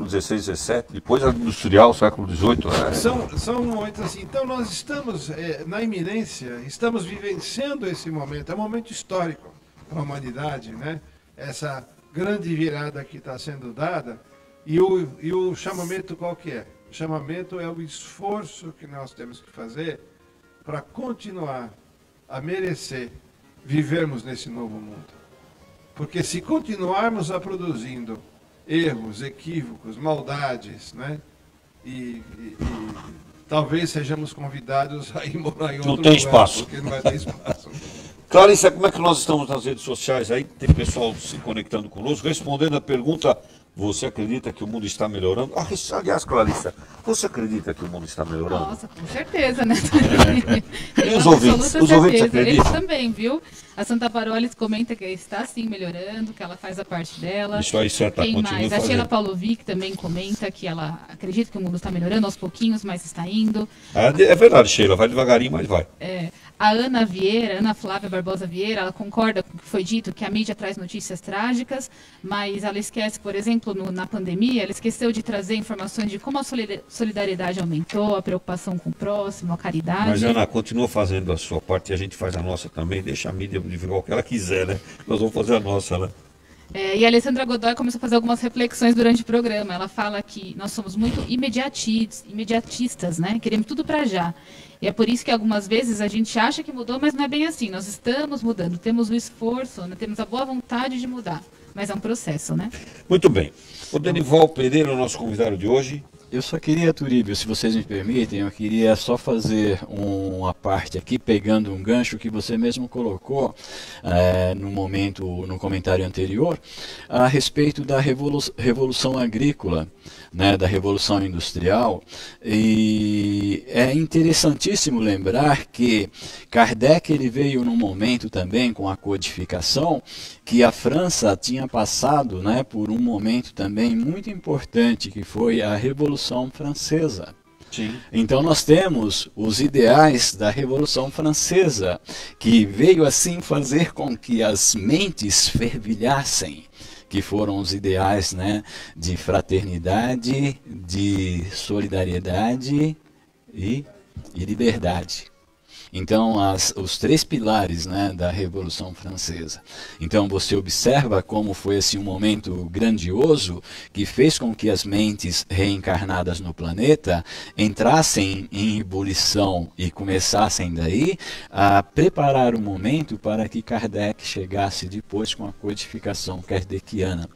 XVI, XVII, depois a Industrial, século XVIII. São momentos assim. Então, nós estamos na iminência, estamos vivenciando esse momento, é um momento histórico para a humanidade, né? Essa grande virada que está sendo dada. E o chamamento qual que é? O chamamento é o esforço que nós temos que fazer para continuar a merecer vivermos nesse novo mundo. Porque se continuarmos a produzindo erros, equívocos, maldades, né? E talvez sejamos convidados a ir morar em outro lugar. Não tem espaço. Porque não vai ter espaço. Clarissa, como é que nós estamos nas redes sociais aí? Tem pessoal se conectando conosco, respondendo a pergunta: você acredita que o mundo está melhorando? Aliás, Clarissa, você acredita que o mundo está melhorando? Nossa, com certeza, né? E os ouvintes? Os ouvintes acreditam? Eles também, viu? A Santa Parolis comenta que está sim melhorando, que ela faz a parte dela. Isso aí, certo. Quem mais? A Sheila Paulovic também comenta que ela acredita que o mundo está melhorando aos pouquinhos, mas está indo. É verdade, Sheila, vai devagarinho, mas vai. A Ana Flávia Barbosa Vieira, ela concorda com o que foi dito, que a mídia traz notícias trágicas, mas ela esquece, por exemplo, na pandemia, ela esqueceu de trazer informações de como a solidariedade aumentou, a preocupação com o próximo, a caridade. Mas, Ana, continua fazendo a sua parte e a gente faz a nossa também, deixa a mídia divulgar o que ela quiser, né? Nós vamos fazer a nossa, né? E a Alessandra Godoy começou a fazer algumas reflexões durante o programa. Ela fala que nós somos muito imediatistas, né? Queremos tudo para já. E é por isso que algumas vezes a gente acha que mudou, mas não é bem assim. Nós estamos mudando, temos o esforço, né? Temos a boa vontade de mudar, mas é um processo, né? Muito bem. O Denival Pereira é o nosso convidado de hoje. Eu só queria, Turíbio, se vocês me permitem, eu queria só fazer uma parte aqui, pegando um gancho que você mesmo colocou no comentário anterior, a respeito da revolução agrícola, né, da revolução industrial. E é interessantíssimo lembrar que Kardec ele veio num momento também com a codificação que a França tinha passado, né, por um momento também muito importante, que foi a Revolução Francesa. Sim. Então nós temos os ideais da Revolução Francesa, que veio assim fazer com que as mentes fervilhassem, que foram os ideais, né, de fraternidade, de solidariedade e liberdade. Então, os três pilares, né, da Revolução Francesa. Então, você observa como foi assim, um momento grandioso que fez com que as mentes reencarnadas no planeta entrassem em ebulição e começassem daí a preparar o momento para que Kardec chegasse depois com a codificação kardeciana.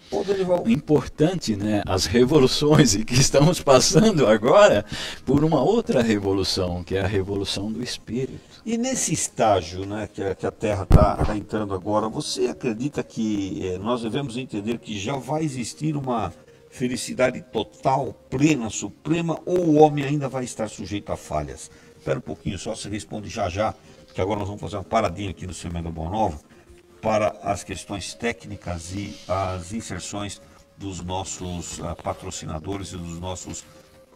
Importante, né, as revoluções e que estamos passando agora por uma outra revolução, que é a revolução do espírito. E nesse estágio, né, que a Terra está entrando agora, você acredita que nós devemos entender que já vai existir uma felicidade total, plena, suprema, ou o homem ainda vai estar sujeito a falhas? Espera um pouquinho só, você responde já, que agora nós vamos fazer uma paradinha aqui no Semeando Boa Nova para as questões técnicas e as inserções dos nossos patrocinadores e dos nossos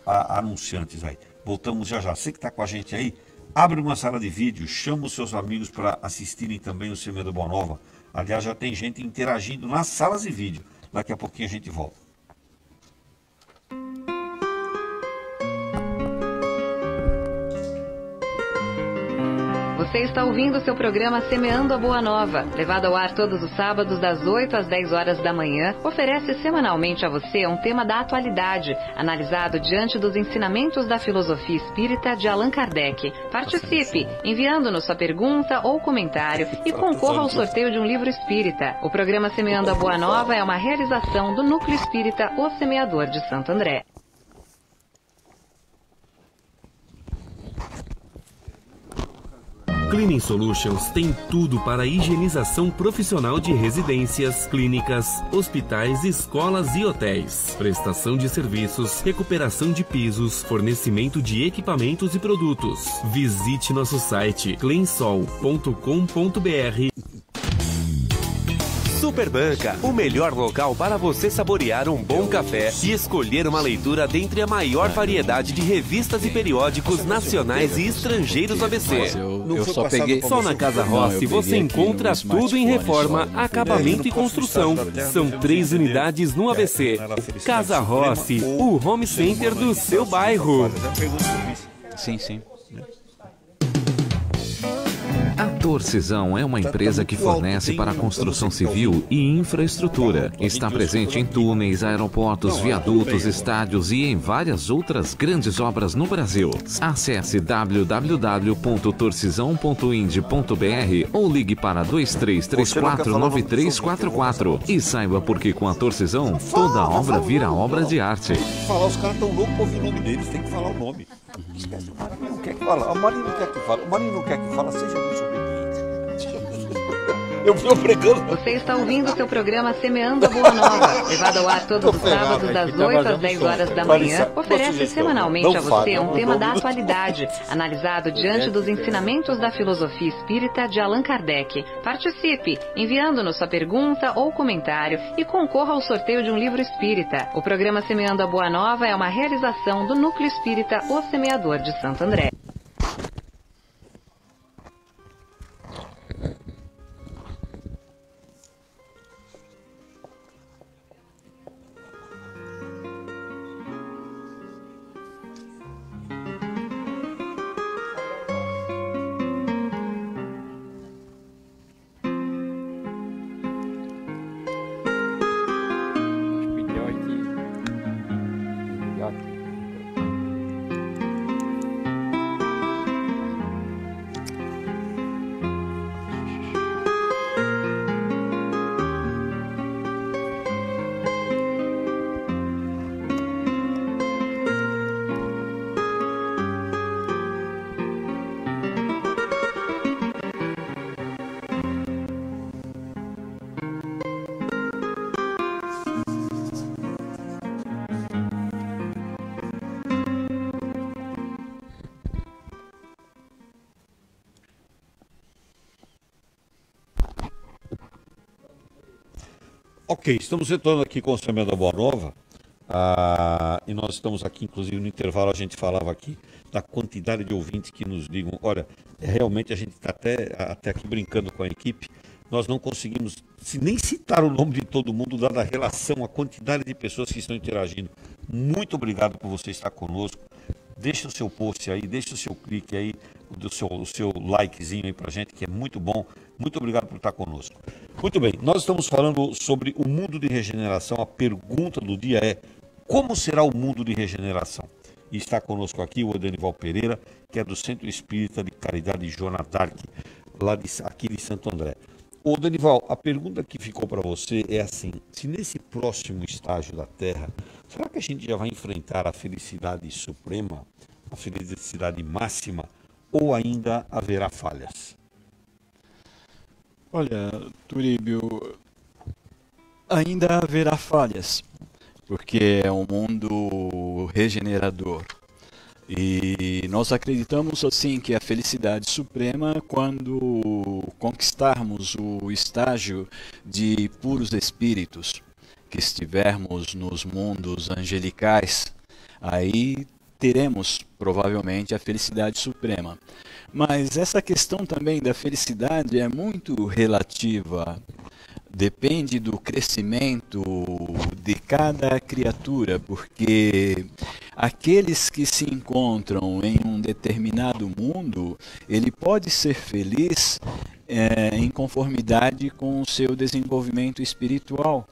anunciantes aí. Voltamos já. Você que está com a gente aí, abre uma sala de vídeo, chama os seus amigos para assistirem também o Semeando Boa Nova. Aliás, já tem gente interagindo nas salas de vídeo. Daqui a pouquinho a gente volta. Você está ouvindo o seu programa Semeando a Boa Nova, levado ao ar todos os sábados das 8 às 10 horas da manhã, oferece semanalmente a você um tema da atualidade, analisado diante dos ensinamentos da filosofia espírita de Allan Kardec. Participe, enviando-nos sua pergunta ou comentário e concorra ao sorteio de um livro espírita. O programa Semeando a Boa Nova é uma realização do Núcleo Espírita O Semeador de Santo André. Cleaning Solutions tem tudo para a higienização profissional de residências, clínicas, hospitais, escolas e hotéis. Prestação de serviços, recuperação de pisos, fornecimento de equipamentos e produtos. Visite nosso site cleansol.com.br. Superbanca, o melhor local para você saborear um bom café e escolher uma leitura dentre a maior variedade de revistas e periódicos nacionais e estrangeiros do ABC. Eu só peguei... Só na Casa Rossi você encontra tudo em reforma, acabamento e construção. São 3 unidades no ABC. Casa Rossi, o home center do seu bairro. Sim, sim. A Torcisão é uma empresa que fornece para a construção civil e infraestrutura. Está presente em túneis, aeroportos, viadutos, estádios e em várias outras grandes obras no Brasil. Acesse www.torcisão.ind.br ou ligue para 2334-9344 e saiba por que com a Torcisão toda obra vira obra de arte. Falar, os caras estão loucos para ouvir o nome deles, tem que falar o nome. Esquece, o Marinho não quer que fala. O Marinho não quer que fala. O Marinho não quer que fala, seja desobediente. Eu fui pregando. Você está ouvindo o seu programa Semeando a Boa Nova, levado ao ar todos os sábados das 8 às 10 horas da manhã. Oferece semanalmente a você um tema da atualidade, analisado diante dos ensinamentos da filosofia espírita de Allan Kardec. Participe, enviando-nos sua pergunta ou comentário e concorra ao sorteio de um livro espírita. O programa Semeando a Boa Nova é uma realização do Núcleo Espírita O Semeador de Santo André. Ok, estamos retornando aqui com o Semeando a Boa Nova, e nós estamos aqui, inclusive no intervalo a gente falava aqui da quantidade de ouvintes que nos ligam. Olha, realmente a gente está até aqui brincando com a equipe, nós não conseguimos nem citar o nome de todo mundo, dada a relação, a quantidade de pessoas que estão interagindo. Muito obrigado por você estar conosco. Deixa o seu post aí, deixa o seu clique aí, o seu likezinho aí pra gente, que é muito bom. Muito obrigado por estar conosco. Muito bem, nós estamos falando sobre o mundo de regeneração. A pergunta do dia é: como será o mundo de regeneração? E está conosco aqui o Denival Pereira, que é do Centro Espírita de Caridade Joana d'Arc, aqui de Santo André. Ô Denival, a pergunta que ficou para você é assim: se nesse próximo estágio da Terra, será que a gente já vai enfrentar a felicidade suprema, a felicidade máxima, ou ainda haverá falhas? Olha, Turíbio, ainda haverá falhas, porque é um mundo regenerador. E nós acreditamos assim que a felicidade suprema, quando conquistarmos o estágio de puros espíritos, que estivermos nos mundos angelicais, aí teremos provavelmente a felicidade suprema. Mas essa questão também da felicidade é muito relativa. Depende do crescimento de cada criatura, porque aqueles que se encontram em um determinado mundo, ele pode ser feliz em conformidade com o seu desenvolvimento espiritual.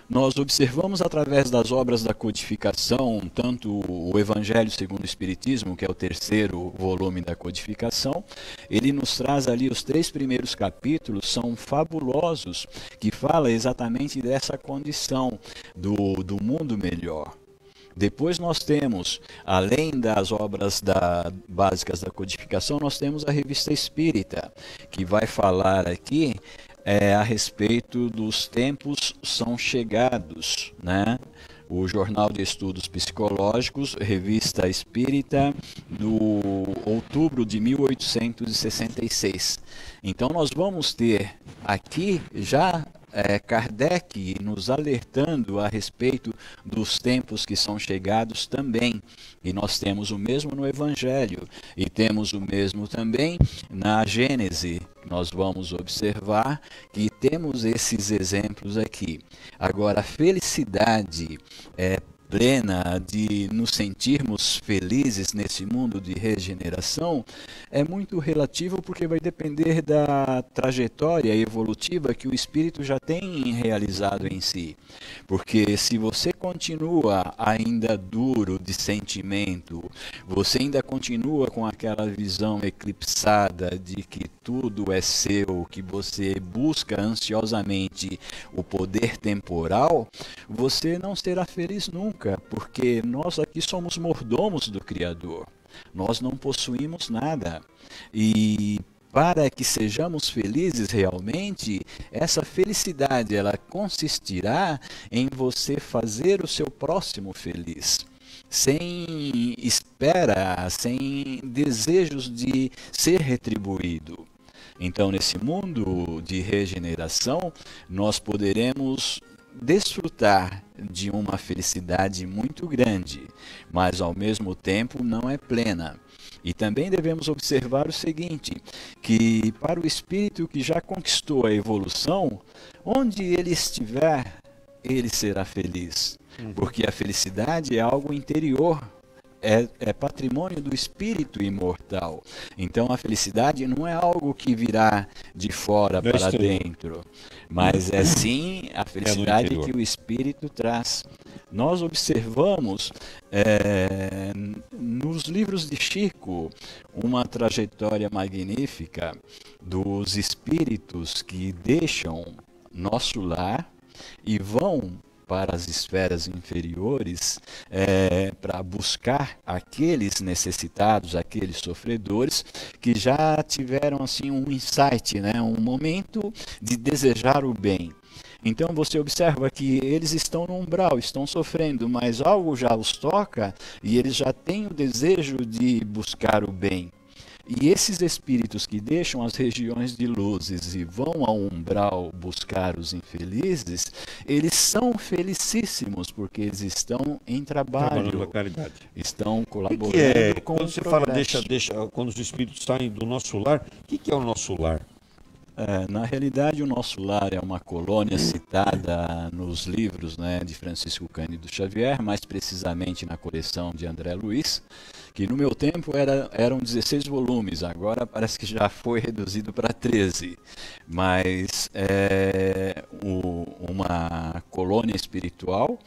Nós observamos através das obras da codificação, tanto o Evangelho segundo o Espiritismo, que é o terceiro volume da codificação, ele nos traz ali os 3 primeiros capítulos, são fabulosos, que fala exatamente dessa condição do mundo melhor. Depois nós temos, além das obras básicas da codificação, nós temos a Revista Espírita, que vai falar aqui a respeito dos tempos são chegados, né? O Jornal de Estudos Psicológicos, Revista Espírita, do outubro de 1866. Então nós vamos ter aqui já Kardec nos alertando a respeito dos tempos que são chegados também. E nós temos o mesmo no Evangelho, e temos o mesmo também na Gênese. Nós vamos observar que temos esses exemplos aqui. Agora, a felicidade plena, de nos sentirmos felizes nesse mundo de regeneração, é muito relativo, porque vai depender da trajetória evolutiva que o espírito já tem realizado em si. Porque se você continua ainda duro de sentimento, você ainda continua com aquela visão eclipsada de que tudo é seu, que você busca ansiosamente o poder temporal, você não será feliz nunca, porque nós aqui somos mordomos do Criador. Nós não possuímos nada. E para que sejamos felizes realmente, essa felicidade ela consistirá em você fazer o seu próximo feliz, sem espera, sem desejos de ser retribuído. Então, nesse mundo de regeneração, nós poderemos desfrutar de uma felicidade muito grande, mas ao mesmo tempo não é plena. E também devemos observar o seguinte, que para o espírito que já conquistou a evolução, onde ele estiver, ele será feliz. Porque a felicidade é algo interior, é patrimônio do espírito imortal. Então a felicidade não é algo que virá de fora para dentro, mas é sim a felicidade que o espírito traz. Nós observamos nos livros de Chico uma trajetória magnífica dos espíritos que deixam nosso lar e vão para as esferas inferiores para buscar aqueles necessitados, aqueles sofredores que já tiveram assim um insight, né? Um momento de desejar o bem. Então você observa que eles estão no umbral, estão sofrendo, mas algo já os toca e eles já têm o desejo de buscar o bem. E esses espíritos que deixam as regiões de luzes e vão ao umbral buscar os infelizes, eles são felicíssimos, porque eles estão em trabalho, na caridade. Estão colaborando com quando você fala quando os espíritos saem do nosso lar, o que é o nosso lar? Na realidade, o nosso lar é uma colônia citada nos livros, né, de Francisco Cândido Xavier, mais precisamente na coleção de André Luiz, que no meu tempo eram 16 volumes, agora parece que já foi reduzido para 13, mas é uma colônia espiritual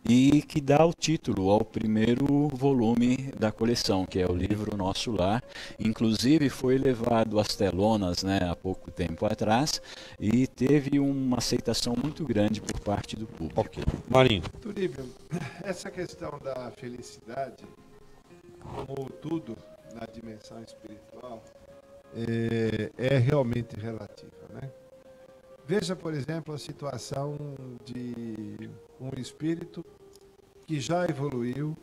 e que dá o título ao primeiro volume da coleção, que é o livro Nosso Lar. Inclusive foi levado às telonas, né, há pouco tempo atrás, e teve uma aceitação muito grande por parte do público. Ok. Marinho. Turíbio, essa questão da felicidade, como tudo na dimensão espiritual, é realmente relativa, né? Veja, por exemplo, a situação de um espírito que já evoluiu,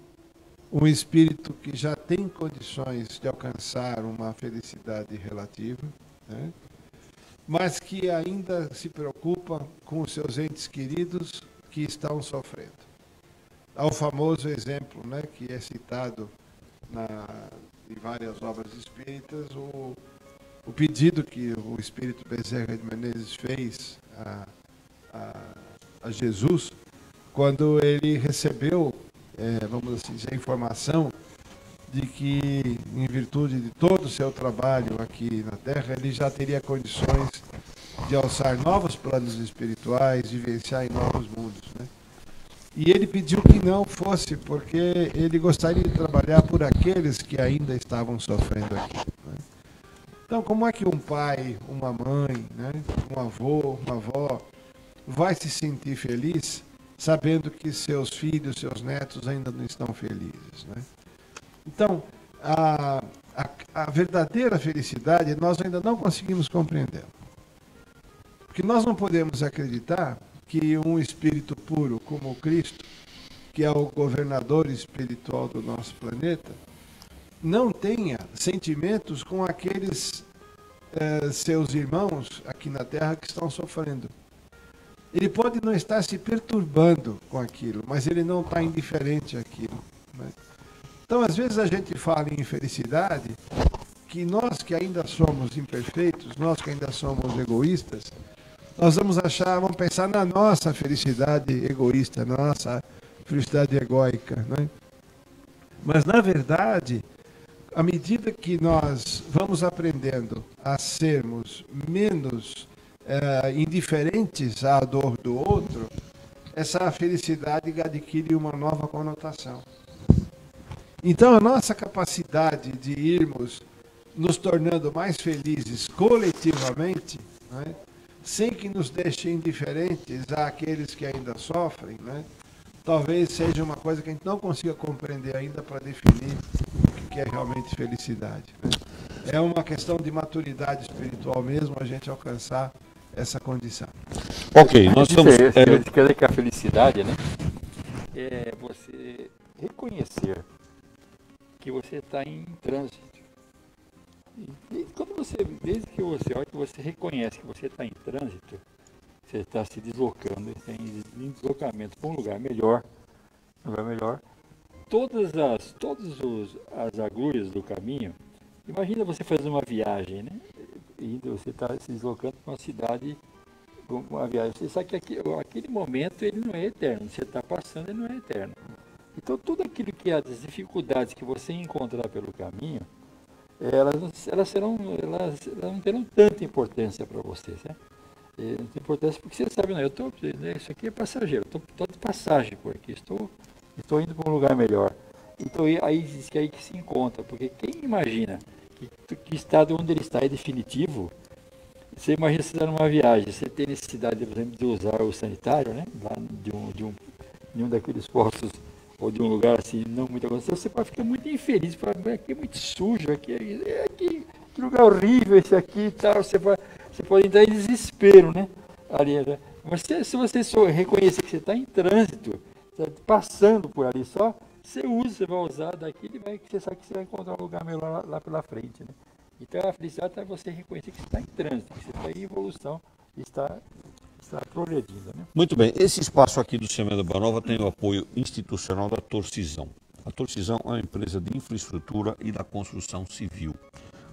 um espírito que já tem condições de alcançar uma felicidade relativa, né? Mas que ainda se preocupa com os seus entes queridos que estão sofrendo. Há o famoso exemplo, né, que é citado em várias obras espíritas, o pedido que o espírito Bezerra de Menezes fez a Jesus, quando ele recebeu, vamos assim dizer, a informação de que, em virtude de todo o seu trabalho aqui na Terra, ele já teria condições de alçar novos planos espirituais, vivenciar em novos mundos, né? E ele pediu que não fosse, porque ele gostaria de trabalhar por aqueles que ainda estavam sofrendo aqui, né? Então, como é que um pai, uma mãe, né, um avô, uma avó, vai se sentir feliz sabendo que seus filhos, seus netos ainda não estão felizes, né? Então, a verdadeira felicidade nós ainda não conseguimos compreender. Porque nós não podemos acreditar que um espírito puro como Cristo, que é o governador espiritual do nosso planeta, não tenha sentimentos com aqueles seus irmãos aqui na Terra que estão sofrendo. Ele pode não estar se perturbando com aquilo, mas ele não está indiferente àquilo, né? Então, às vezes a gente fala em infelicidade, que nós que ainda somos imperfeitos, nós que ainda somos egoístas, nós vamos pensar na nossa felicidade egoísta, na nossa felicidade egóica, né? Mas, na verdade, à medida que nós vamos aprendendo a sermos menos indiferentes à dor do outro, essa felicidade adquire uma nova conotação. Então, a nossa capacidade de irmos nos tornando mais felizes coletivamente, né, sem que nos deixem indiferentes àqueles que ainda sofrem, né, talvez seja uma coisa que a gente não consiga compreender ainda para definir o que é realmente felicidade, né? É uma questão de maturidade espiritual mesmo a gente alcançar essa condição. Ok, nós estamos... Quer dizer que a felicidade, né, é você reconhecer que você está em trânsito. Desde que você reconhece que você está em trânsito, você está se deslocando, está em deslocamento para um lugar melhor, todas as agulhas do caminho. Imagina você fazer uma viagem, né? E você está se deslocando para uma cidade, uma viagem. Você sabe que aquele momento ele não é eterno, você está passando, ele não é eterno. Então tudo aquilo que as dificuldades que você encontrar pelo caminho, elas não terão tanta importância para você, né? Não tem importância porque você sabe, não, isso aqui é passageiro, estou de passagem por aqui, estou indo para um lugar melhor. Então aí diz que que se encontra, porque quem imagina que o estado onde ele está é definitivo, você imagina você estar numa viagem, você tem necessidade, por exemplo, de usar o sanitário, né, lá de um daqueles postos ou de um lugar assim, não muito avançado, você pode ficar muito infeliz, aqui é muito sujo, que lugar horrível esse aqui e tal, você pode entrar em desespero, né? Ali, né? Mas se você só reconhecer que você está em trânsito, está passando por ali só, você vai usar daquilo e você sabe que você vai encontrar um lugar melhor lá pela frente, né? Então a felicidade é você reconhecer que você está em trânsito, que você está em evolução, está progredindo, né? Muito bem, esse espaço aqui do Semeando Boa Nova tem o apoio institucional da Torcisão. A Torcisão é uma empresa de infraestrutura e da construção civil.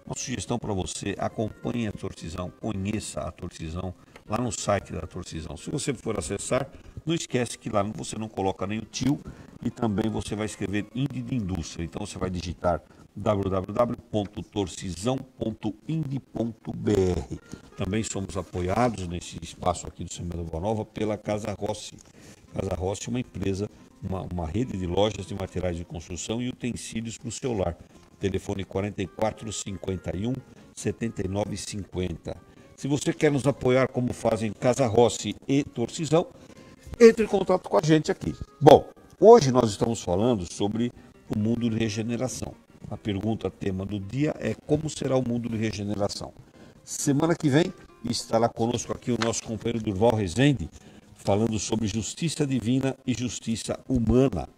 Uma sugestão para você, acompanhe a Torcisão, conheça a Torcisão lá no site da Torcisão. Se você for acessar, não esquece que lá você não coloca nem o tio e também você vai escrever Indi de Indústria. Então você vai digitar www.torcisão.ind.br. Também somos apoiados nesse espaço aqui do Semeando Boa Nova pela Casa Rossi. Casa Rossi é uma empresa, uma rede de lojas de materiais de construção e utensílios para o seu lar. Telefone 44 51 79 50. Se você quer nos apoiar como fazem Casa Rossi e Torcisão, entre em contato com a gente aqui. Bom, hoje nós estamos falando sobre o mundo de regeneração. A pergunta tema do dia é como será o mundo de regeneração. Semana que vem estará conosco aqui o nosso companheiro Durval Rezende, falando sobre justiça divina e justiça humana.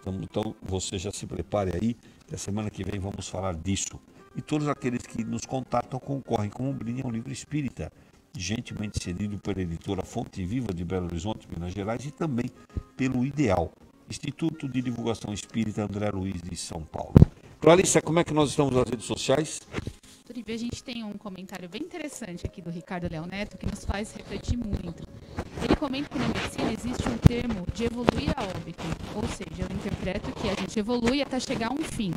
Então você já se prepare aí, que a semana que vem vamos falar disso. E todos aqueles que nos contatam concorrem com um brinde ao livro espírita, gentilmente cedido pela editora Fonte Viva de Belo Horizonte, Minas Gerais, e também pelo Ideal, Instituto de Divulgação Espírita André Luiz de São Paulo. Clarissa, como é que nós estamos nas redes sociais? A gente tem um comentário bem interessante aqui do Ricardo Leão Neto que nos faz refletir muito. Ele comenta que na medicina existe um termo de evoluir a óbito, ou seja, eu interpreto que a gente evolui até chegar a um fim.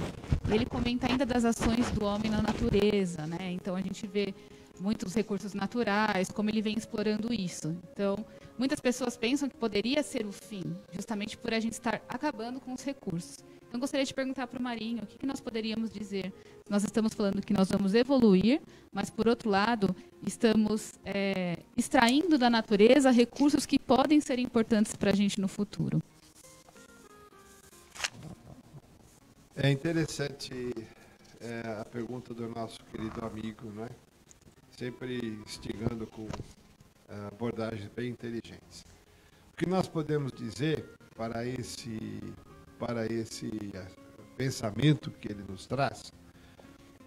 Ele comenta ainda das ações do homem na natureza, né? Então a gente vê muitos recursos naturais, como ele vem explorando isso. Então, muitas pessoas pensam que poderia ser o fim, justamente por a gente estar acabando com os recursos. Então, gostaria de perguntar para o Marinho, o que nós poderíamos dizer? Nós estamos falando que nós vamos evoluir, mas, por outro lado, estamos extraindo da natureza recursos que podem ser importantes para a gente no futuro. É interessante a pergunta do nosso querido amigo, né? Sempre instigando com abordagens bem inteligentes. O que nós podemos dizer para esse pensamento que ele nos traz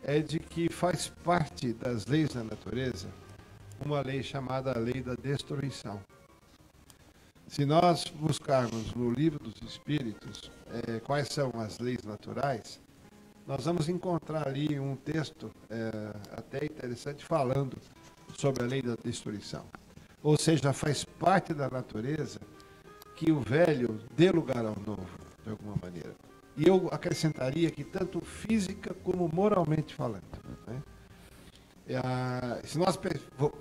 é de que faz parte das leis da natureza uma lei chamada a lei da destruição. Se nós buscarmos no livro dos Espíritos quais são as leis naturais, nós vamos encontrar ali um texto até interessante falando sobre a lei da destruição. Ou seja, faz parte da natureza que o velho dê lugar ao novo, de alguma maneira. E eu acrescentaria que tanto física como moralmente falando, né? Se nós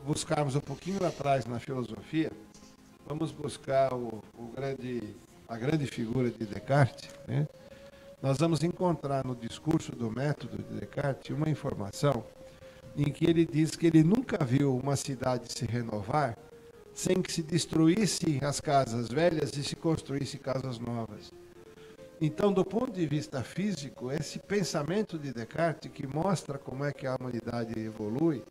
buscarmos um pouquinho lá atrás na filosofia, vamos buscar a grande figura de Descartes, né? Nós vamos encontrar no discurso do método de Descartes uma informação em que ele diz que ele nunca viu uma cidade se renovar sem que se destruísse as casas velhas e se construísse casas novas. Então, do ponto de vista físico, esse pensamento de Descartes, que mostra como é que a humanidade evolui,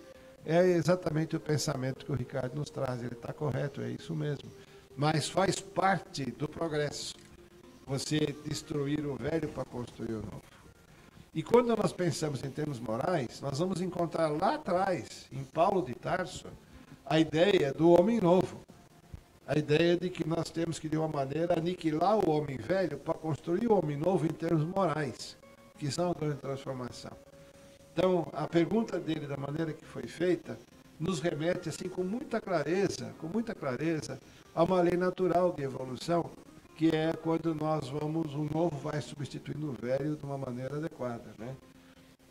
é exatamente o pensamento que o Ricardo nos traz. Ele está correto, é isso mesmo. Mas faz parte do progresso você destruir o velho para construir o novo. E quando nós pensamos em termos morais, nós vamos encontrar lá atrás, em Paulo de Tarso, a ideia do homem novo. A ideia de que nós temos que, de uma maneira, aniquilar o homem velho para construir o homem novo em termos morais, que são a grande transformação. Então, a pergunta dele, da maneira que foi feita, nos remete, assim, com muita clareza, a uma lei natural de evolução, que é quando o novo vai substituindo o velho de uma maneira adequada, né?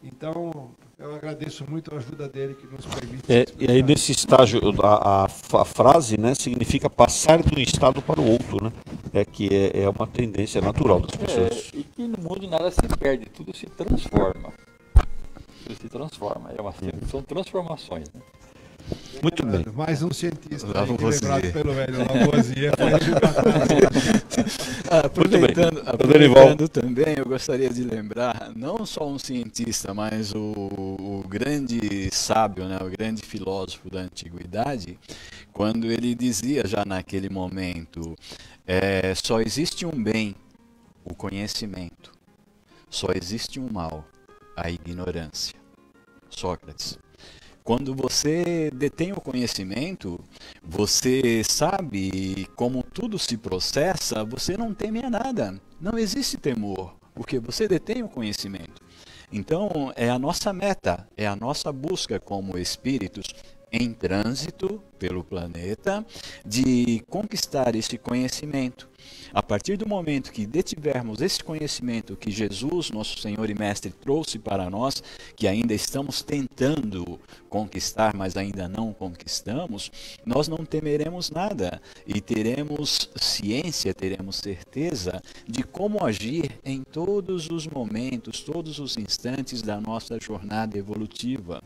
Então, eu agradeço muito a ajuda dele, que nos permite... E aí, nesse estágio, a frase, né, significa passar de um estado para o outro, né? Que é uma tendência natural das pessoas. E que no mundo nada se perde, tudo se transforma. São transformações, né? Muito bem. Mais um cientista lembrado pelo velho Lavoisier. Aproveitando também, eu gostaria de lembrar, não só um cientista, mas o grande sábio, né, o grande filósofo da antiguidade, quando ele dizia já naquele momento, só existe um bem, o conhecimento, só existe um mal, a ignorância. Sócrates. Quando você detém o conhecimento, você sabe como tudo se processa, você não teme a nada. Não existe temor, porque você detém o conhecimento. Então, é a nossa meta, é a nossa busca como espíritos em trânsito pelo planeta de conquistar esse conhecimento. A partir do momento que detivermos esse conhecimento que Jesus, nosso Senhor e Mestre, trouxe para nós, que ainda estamos tentando conquistar, mas ainda não conquistamos, nós não temeremos nada e teremos ciência, teremos certeza de como agir em todos os momentos, todos os instantes da nossa jornada evolutiva.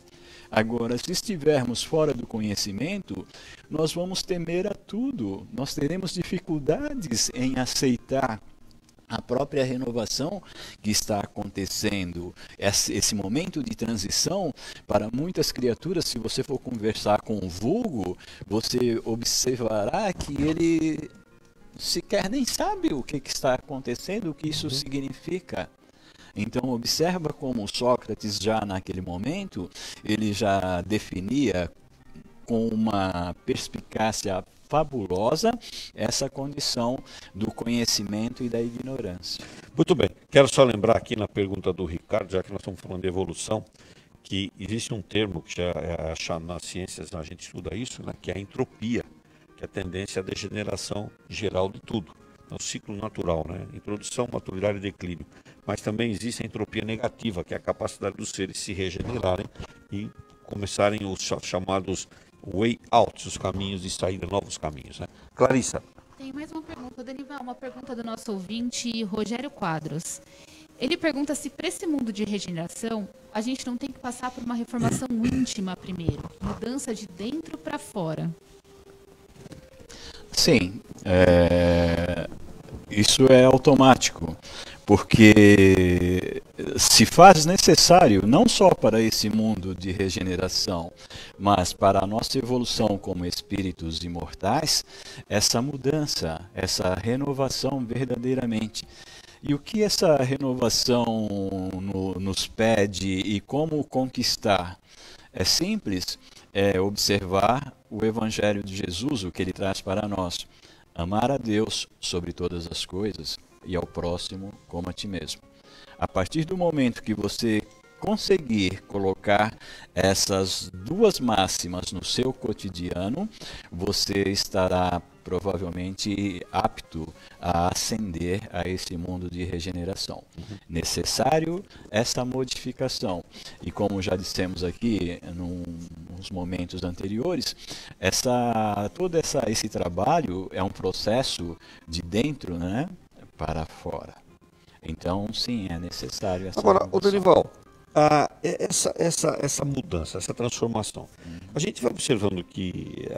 Agora, se estivermos fora do conhecimento, nós vamos temer a tudo, nós teremos dificuldades em aceitar a própria renovação que está acontecendo. Esse momento de transição, para muitas criaturas, se você for conversar com o vulgo, você observará que ele sequer nem sabe o que está acontecendo, o que isso significa. Então, observa como Sócrates, já naquele momento, ele já definia com uma perspicácia fabulosa essa condição do conhecimento e da ignorância. Muito bem. Quero só lembrar aqui na pergunta do Ricardo, já que nós estamos falando de evolução, que existe um termo que já nas ciências a gente estuda isso, né, que é a entropia, que é a tendência à degeneração geral de tudo. É o ciclo natural, né? Introdução, maturidade e declínio. Mas também existe a entropia negativa, que é a capacidade dos seres se regenerarem e começarem os chamados way out, os caminhos de saída, novos caminhos, né? Clarissa. Tem mais uma pergunta, Denival, uma pergunta do nosso ouvinte, Rogério Quadros. Ele pergunta se para esse mundo de regeneração, a gente não tem que passar por uma reformação íntima primeiro, mudança de dentro para fora. Sim, isso é automático, porque se faz necessário, não só para esse mundo de regeneração, mas para a nossa evolução como espíritos imortais, essa mudança, essa renovação verdadeiramente. E o que essa renovação nos pede e como conquistar? É simples, é observar o Evangelho de Jesus, o que ele traz para nós. Amar a Deus sobre todas as coisas e ao próximo como a ti mesmo. A partir do momento que você conseguir colocar essas duas máximas no seu cotidiano, você estará provavelmente apto a ascender a esse mundo de regeneração. Necessário essa modificação. E como já dissemos aqui nos momentos anteriores, todo esse trabalho é um processo de dentro, né, para fora. Então, sim, é necessário essa Agora, mudança. Dorival, essa mudança, essa transformação, a gente vai observando que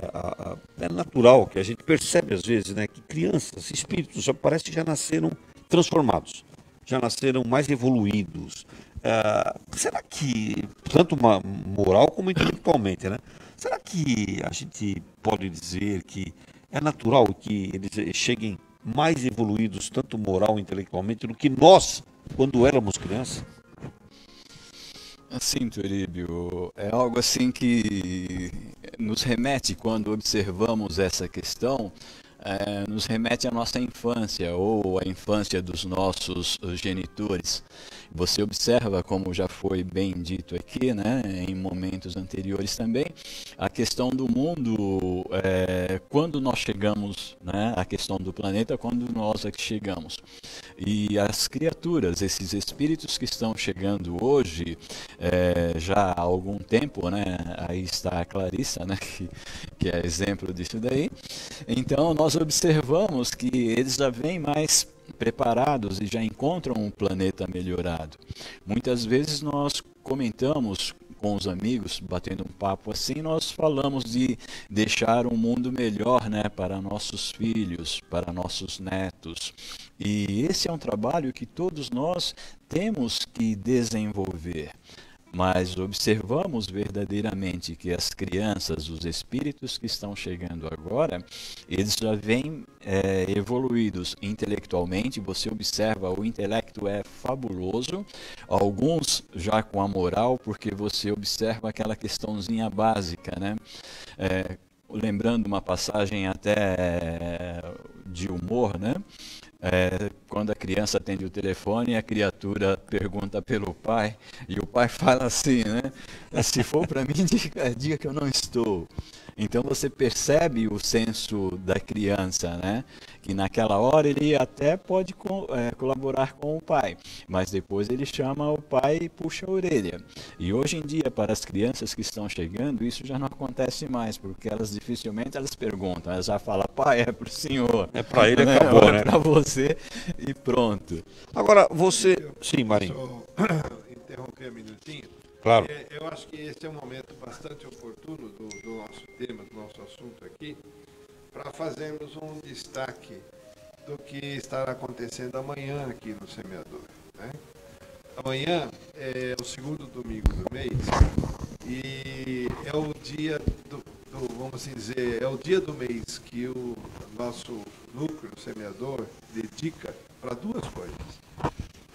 é natural, que a gente percebe às vezes, né, que crianças, espíritos, parece que já nasceram transformados, já nasceram mais evoluídos. Será que, tanto moral como intelectualmente, né? Será que a gente pode dizer que é natural que eles cheguem mais evoluídos, tanto moral e intelectualmente, do que nós, quando éramos crianças? Assim, Turíbio, é algo assim que nos remete, quando observamos essa questão, nos remete à nossa infância, ou à infância dos nossos genitores. Você observa, como já foi bem dito aqui, né, em momentos anteriores também, a questão do mundo, quando nós chegamos, né, a questão do planeta, quando nós aqui chegamos. E as criaturas, esses espíritos que estão chegando hoje, já há algum tempo, né, aí está a Clarissa, né, que é exemplo disso daí. Então nós observamos que eles já vêm mais preparados e já encontram um planeta melhorado. Muitas vezes nós comentamos com os amigos, batendo um papo assim, nós falamos de deixar um mundo melhor, né, para nossos filhos, para nossos netos. E esse é um trabalho que todos nós temos que desenvolver. Mas observamos verdadeiramente que as crianças, os espíritos que estão chegando agora, eles já vêm evoluídos intelectualmente. Você observa, o intelecto é fabuloso, alguns já com a moral, porque você observa aquela questãozinha básica, né? Lembrando uma passagem até de humor, né? Quando a criança atende o telefone, a criatura pergunta pelo pai, e o pai fala assim, né? Se for para mim, diga que eu não estou. Então você percebe o senso da criança, né? Que naquela hora ele até pode colaborar com o pai, mas depois ele chama o pai e puxa a orelha. E hoje em dia, para as crianças que estão chegando, isso já não acontece mais, porque elas dificilmente perguntam, elas já falam, pai, é para o senhor. É para ele, acabou, né? É para você e pronto. Agora, você... Sim, Marinho. Só interromper um minutinho. Claro. Eu acho que esse é um momento bastante oportuno do nosso tema, do nosso assunto aqui, para fazermos um destaque do que estará acontecendo amanhã aqui no Semeador, né? Amanhã é o segundo domingo do mês e é o dia vamos assim dizer, é o dia do mês que o nosso núcleo Semeador dedica para duas coisas.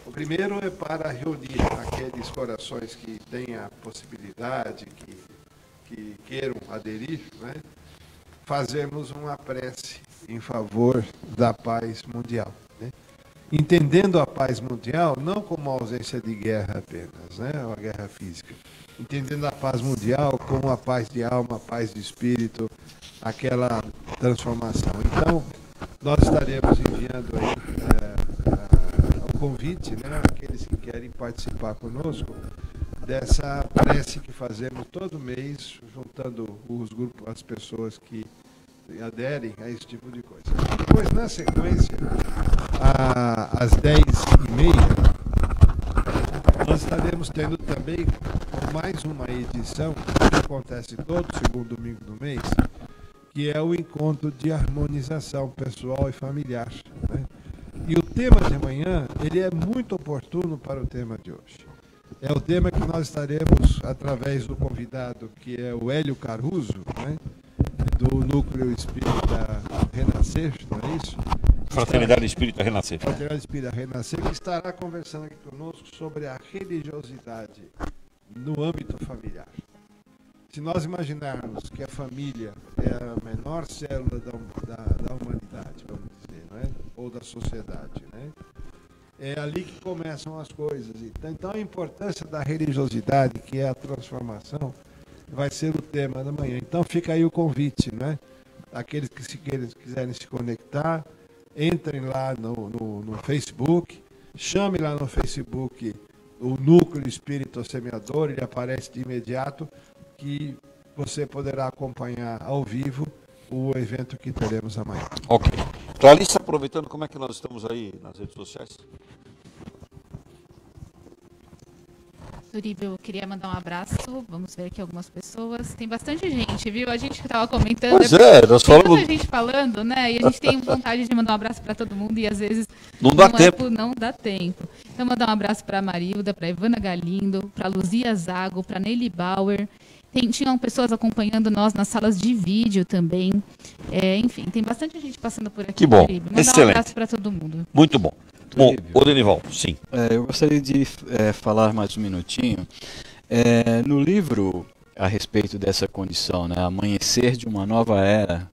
O primeiro é para reunir aqueles corações que têm a possibilidade, que queiram aderir, né? Fazermos uma prece em favor da paz mundial, né? Entendendo a paz mundial não como a ausência de guerra apenas, né? Uma guerra física. Entendendo a paz mundial como a paz de alma, a paz de espírito, aquela transformação. Então, nós estaremos enviando aí o convite, né, àqueles que querem participar conosco dessa prece que fazemos todo mês, juntando os grupos, as pessoas que aderem a esse tipo de coisa. Depois, na sequência, às 10h30, nós estaremos tendo também mais uma edição, que acontece todo segundo domingo do mês, que é o encontro de harmonização pessoal e familiar, né? E o tema de amanhã, ele é muito oportuno para o tema de hoje. É o tema que nós estaremos, através do convidado, que é o Hélio Caruso, né, do Núcleo Espírita Renascer, não é isso? Fraternidade Espírita Renascer. Fraternidade Espírita Renascer, que estará conversando aqui conosco sobre a religiosidade no âmbito familiar. Se nós imaginarmos que a família é a menor célula da humanidade, vamos dizer, não é? Ou da sociedade, né? É ali que começam as coisas. Então a importância da religiosidade, que é a transformação, vai ser o tema da manhã. Então fica aí o convite, né? aqueles que quiserem se conectar, entrem lá no Facebook, chame lá no Facebook o Núcleo Espírito Semeador, ele aparece de imediato, que você poderá acompanhar ao vivo o evento que teremos amanhã. Ok. Clarice, aproveitando, como é que nós estamos aí nas redes sociais? Turíbio, eu queria mandar um abraço. Vamos ver aqui algumas pessoas. Tem bastante gente, viu? A gente que estava comentando. Pois nós tem falamos. muita gente falando, né? E a gente tem vontade de mandar um abraço para todo mundo e às vezes não dá tempo. Não dá tempo. Então, mandar um abraço para a Marilda, para a Ivana Galindo, para a Luzia Zago, para a Neily Bauer. Tinham pessoas acompanhando nós nas salas de vídeo também. Enfim, tem bastante gente passando por aqui. Que bom. Mandar excelente. um abraço para todo mundo. Muito bom. Bom, o Denival, sim. Eu gostaria de falar mais um minutinho. No livro a respeito dessa condição, né, Amanhecer de uma Nova Era,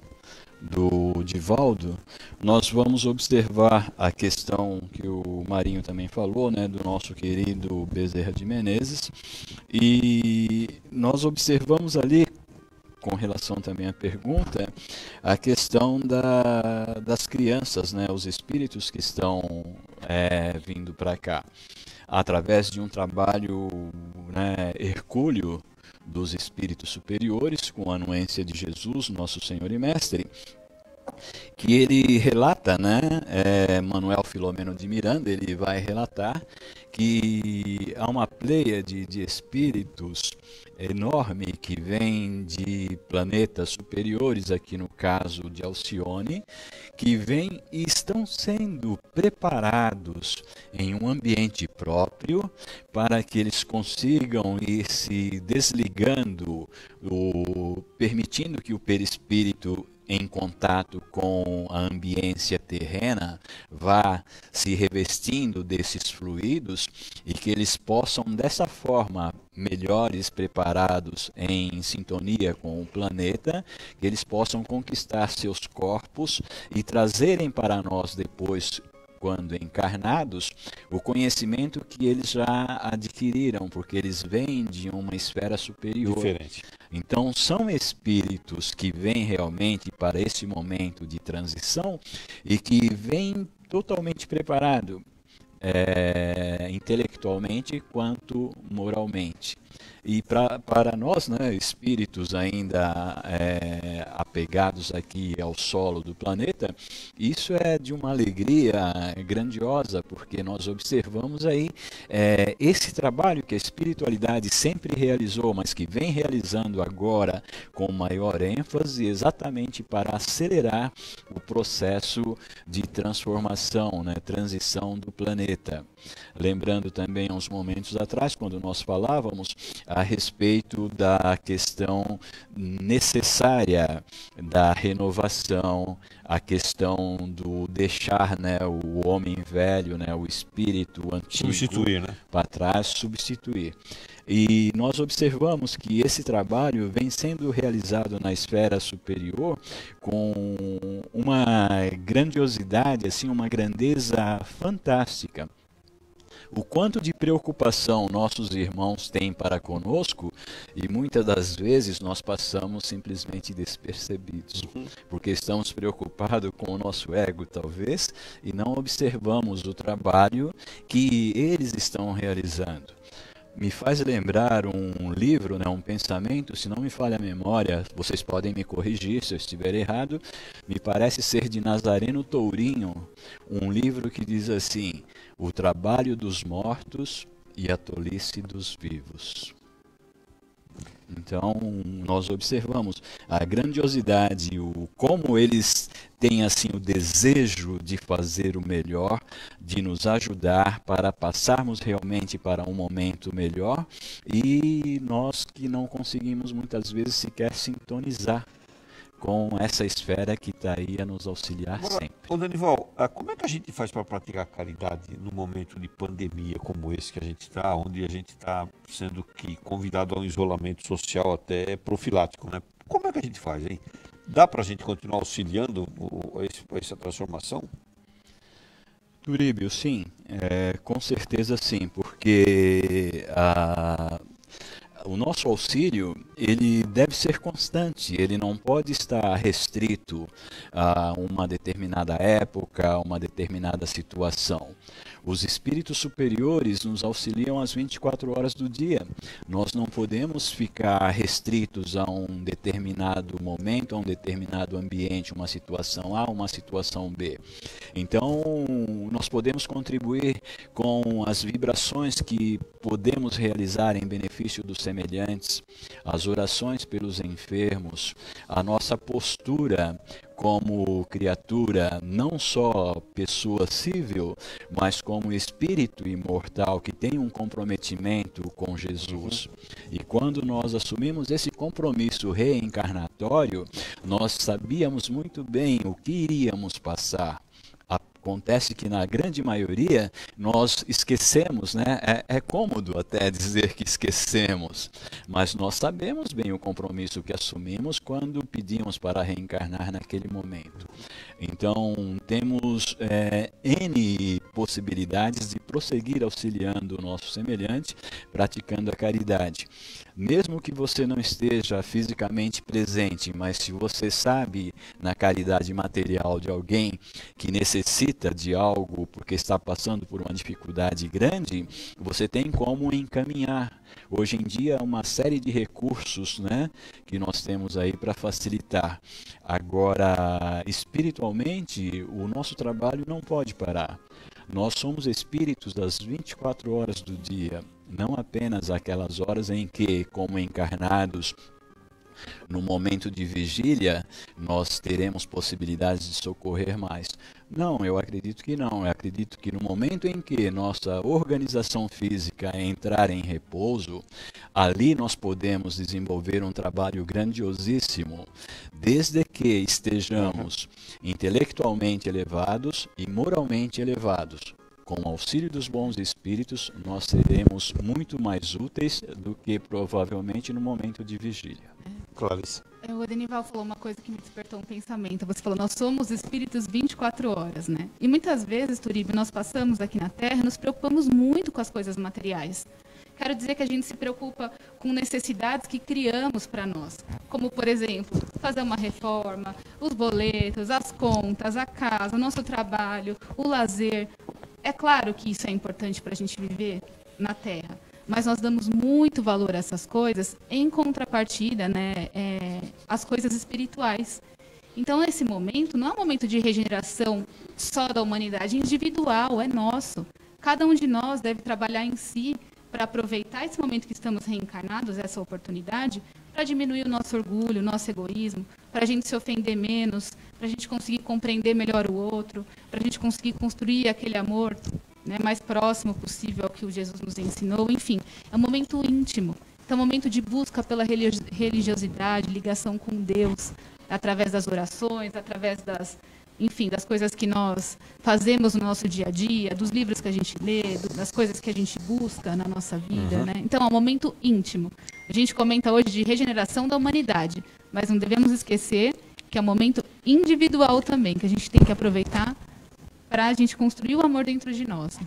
do Divaldo, nós vamos observar a questão que o Marinho também falou, né, do nosso querido Bezerra de Menezes, e nós observamos ali, com relação também à pergunta, a questão das crianças, né, os espíritos que estão vindo para cá, através de um trabalho, né, hercúleo dos espíritos superiores, com a anuência de Jesus, nosso Senhor e Mestre, que ele relata, né, Manuel Filomeno de Miranda, ele vai relatar que há uma pleiade de espíritos enorme que vem de planetas superiores, aqui no caso de Alcione, que vêm e estão sendo preparados em um ambiente próprio para que eles consigam ir se desligando, permitindo que o perispírito em contato com a ambiência terrena vá se revestindo desses fluidos e que eles possam dessa forma, melhores preparados em sintonia com o planeta, que eles possam conquistar seus corpos e trazerem para nós depois, quando encarnados, o conhecimento que eles já adquiriram, porque eles vêm de uma esfera superior. Diferente. Então, são espíritos que vêm realmente para esse momento de transição e que vêm totalmente preparados, intelectualmente quanto moralmente. E para nós, né, espíritos ainda apegados aqui ao solo do planeta, isso é de uma alegria grandiosa, porque nós observamos aí esse trabalho que a espiritualidade sempre realizou, mas que vem realizando agora com maior ênfase, exatamente para acelerar o processo de transformação, né, transição do planeta. Lembrando também, uns momentos atrás, quando nós falávamos a respeito da questão necessária da renovação, a questão do deixar, né, o homem velho, né, o espírito antigo substituir, né, para trás, substituir. E nós observamos que esse trabalho vem sendo realizado na esfera superior com uma grandiosidade, assim, uma grandeza fantástica. O quanto de preocupação nossos irmãos têm para conosco, e muitas das vezes nós passamos simplesmente despercebidos, porque estamos preocupados com o nosso ego, talvez, e não observamos o trabalho que eles estão realizando. Me faz lembrar um livro, né, um pensamento, se não me falha a memória, vocês podem me corrigir se eu estiver errado, me parece ser de Nazareno Tourinho, um livro que diz assim: o trabalho dos mortos e a tolice dos vivos. Então, nós observamos a grandiosidade, como eles têm assim o desejo de fazer o melhor, de nos ajudar para passarmos realmente para um momento melhor, e nós que não conseguimos muitas vezes sequer sintonizar com essa esfera que está aí a nos auxiliar sempre. Ô Denival, como é que a gente faz para praticar caridade num momento de pandemia como esse que a gente está, onde a gente está sendo convidado a um isolamento social até profilático, né? Como é que a gente faz, hein? Dá para a gente continuar auxiliando essa transformação? Turíbio, sim, com certeza sim, porque o nosso auxílio, ele deve ser constante, ele não pode estar restrito a uma determinada época, a uma determinada situação. Os espíritos superiores nos auxiliam às 24 horas do dia. Nós não podemos ficar restritos a um determinado momento, a um determinado ambiente, uma situação A, uma situação B. Então, nós podemos contribuir com as vibrações que podemos realizar em benefício dos semelhantes, as orações pelos enfermos, a nossa postura como criatura, não só pessoa cível, mas como espírito imortal que tem um comprometimento com Jesus. E quando nós assumimos esse compromisso reencarnatório, nós sabíamos muito bem o que iríamos passar. Acontece que na grande maioria nós esquecemos, né? É cômodo até dizer que esquecemos, mas nós sabemos bem o compromisso que assumimos quando pedimos para reencarnar naquele momento. Então temos N possibilidades de prosseguir auxiliando o nosso semelhante, praticando a caridade. Mesmo que você não esteja fisicamente presente, mas se você sabe na caridade material de alguém que necessita de algo porque está passando por uma dificuldade grande, você tem como encaminhar. Hoje em dia, uma série de recursos, né, que nós temos aí para facilitar. Agora, espiritualmente, o nosso trabalho não pode parar. Nós somos espíritos das 24 horas do dia, não apenas aquelas horas em que, como encarnados, no momento de vigília, nós teremos possibilidades de socorrer mais. Não, eu acredito que não. Eu acredito que no momento em que nossa organização física entrar em repouso, ali nós podemos desenvolver um trabalho grandiosíssimo, desde que estejamos intelectualmente elevados e moralmente elevados. Com o auxílio dos bons espíritos, nós seremos muito mais úteis do que provavelmente no momento de vigília. Clarice. O Adenival falou uma coisa que me despertou um pensamento. Você falou, nós somos espíritos 24 horas, né? E muitas vezes, Turibe, nós passamos aqui na Terra, nos preocupamos muito com as coisas materiais. Quero dizer que a gente se preocupa com necessidades que criamos para nós. Como, por exemplo, fazer uma reforma, os boletos, as contas, a casa, o nosso trabalho, o lazer. É claro que isso é importante para a gente viver na Terra, mas nós damos muito valor a essas coisas em contrapartida, né, às coisas espirituais. Então, esse momento não é um momento de regeneração só da humanidade, individual, é nosso. Cada um de nós deve trabalhar em si para aproveitar esse momento que estamos reencarnados, essa oportunidade, para diminuir o nosso orgulho, o nosso egoísmo, para a gente se ofender menos, para a gente conseguir compreender melhor o outro, para a gente conseguir construir aquele amor, né, mais próximo possível ao que o Jesus nos ensinou. Enfim, é um momento íntimo, é um momento de busca pela religiosidade, ligação com Deus, através das orações, através das coisas que nós fazemos no nosso dia a dia, dos livros que a gente lê, das coisas que a gente busca na nossa vida, né? Então, é um momento íntimo. A gente comenta hoje de regeneração da humanidade, mas não devemos esquecer que é um momento individual também, que a gente tem que aproveitar para a gente construir o amor dentro de nós.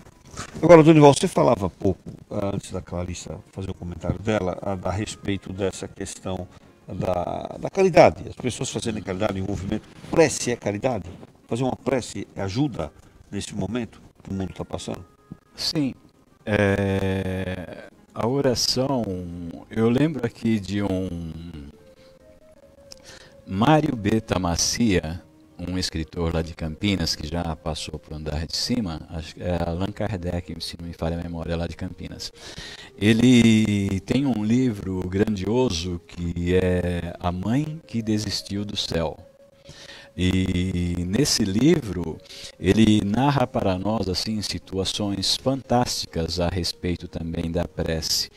Agora, Donival, você falava há pouco, antes da Clarissa fazer o comentário dela, a respeito dessa questão da caridade, as pessoas fazendo caridade em movimento. Prece é caridade? Fazer uma prece ajuda nesse momento que o mundo está passando? Sim. A oração, eu lembro aqui de um Mário B. Tamacia, um escritor lá de Campinas, que já passou para o andar de cima, acho que é Allan Kardec, se não me falha a memória, lá de Campinas. Ele tem um livro grandioso que é A Mãe que Desistiu do Céu. E nesse livro ele narra para nós assim situações fantásticas a respeito também da prece.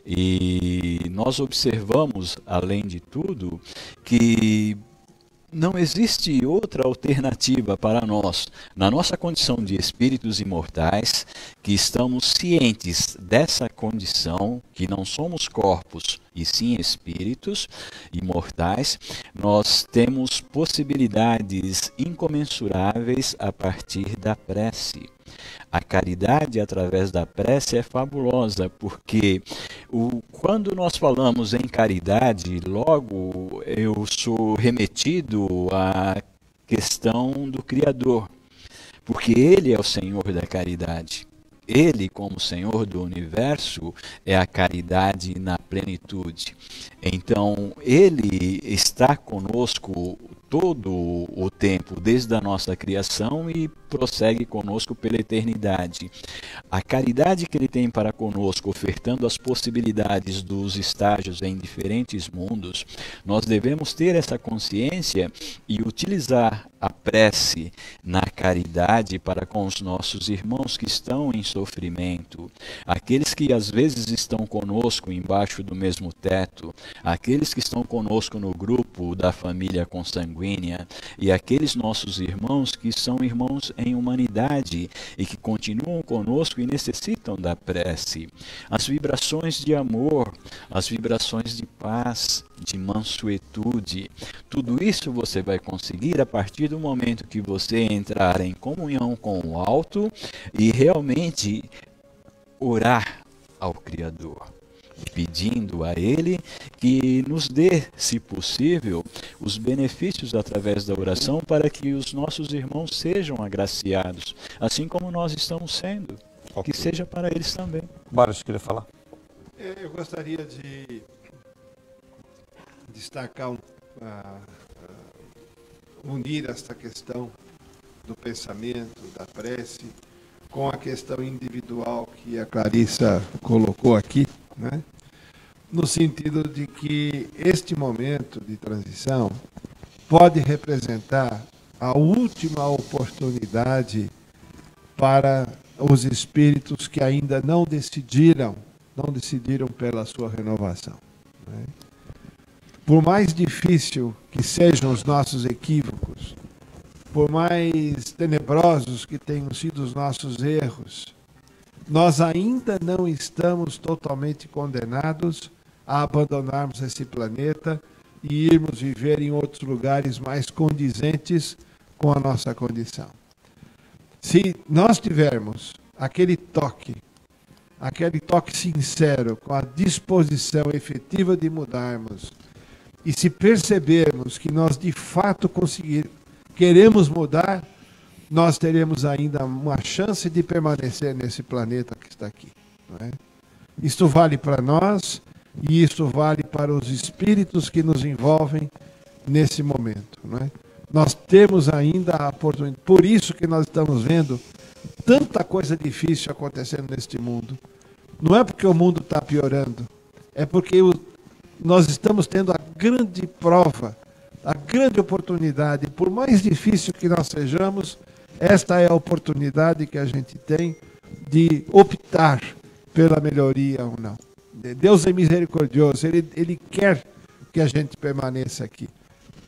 E nós observamos, além de tudo, que não existe outra alternativa para nós, na nossa condição de espíritos imortais, que estamos cientes dessa condição, que não somos corpos e sim espíritos imortais, nós temos possibilidades incomensuráveis a partir da prece. A caridade através da prece é fabulosa, porque quando nós falamos em caridade, logo eu sou remetido à questão do Criador, porque Ele é o Senhor da caridade. Ele, como Senhor do universo, é a caridade na plenitude. Então, Ele está conosco todo o tempo, desde a nossa criação, e prossegue conosco pela eternidade. A caridade que Ele tem para conosco, ofertando as possibilidades dos estágios em diferentes mundos, nós devemos ter essa consciência e utilizar a prece na caridade para com os nossos irmãos que estão em sofrimento, aqueles que às vezes estão conosco embaixo do mesmo teto, aqueles que estão conosco no grupo da família consanguínea e aqueles nossos irmãos que são irmãos em humanidade e que continuam conosco e necessitam da prece. As vibrações de amor, as vibrações de paz, de mansuetude, tudo isso você vai conseguir a partir do momento que você entrar em comunhão com o alto e realmente orar ao Criador, pedindo a Ele que nos dê, se possível, os benefícios através da oração para que os nossos irmãos sejam agraciados, assim como nós estamos sendo, que seja para eles também. Mário, você queria falar? Eu gostaria de destacar, unir esta questão do pensamento, da prece, com a questão individual que a Clarissa colocou aqui, né? No sentido de que este momento de transição pode representar a última oportunidade para os espíritos que ainda não decidiram pela sua renovação, né? Por mais difícil que sejam os nossos equívocos, por mais tenebrosos que tenham sido os nossos erros, nós ainda não estamos totalmente condenados a abandonarmos esse planeta e irmos viver em outros lugares mais condizentes com a nossa condição. Se nós tivermos aquele toque sincero, com a disposição efetiva de mudarmos, e se percebermos que nós de fato queremos mudar, nós teremos ainda uma chance de permanecer nesse planeta que está aqui, não é? Isto vale para nós e isto vale para os espíritos que nos envolvem nesse momento, não é? Nós temos ainda a oportunidade, por isso que nós estamos vendo tanta coisa difícil acontecendo neste mundo. Não é porque o mundo está piorando, é porque nós estamos tendo a grande prova, a grande oportunidade. Por mais difícil que nós sejamos, esta é a oportunidade que a gente tem de optar pela melhoria ou não. Deus é misericordioso, Ele quer que a gente permaneça aqui.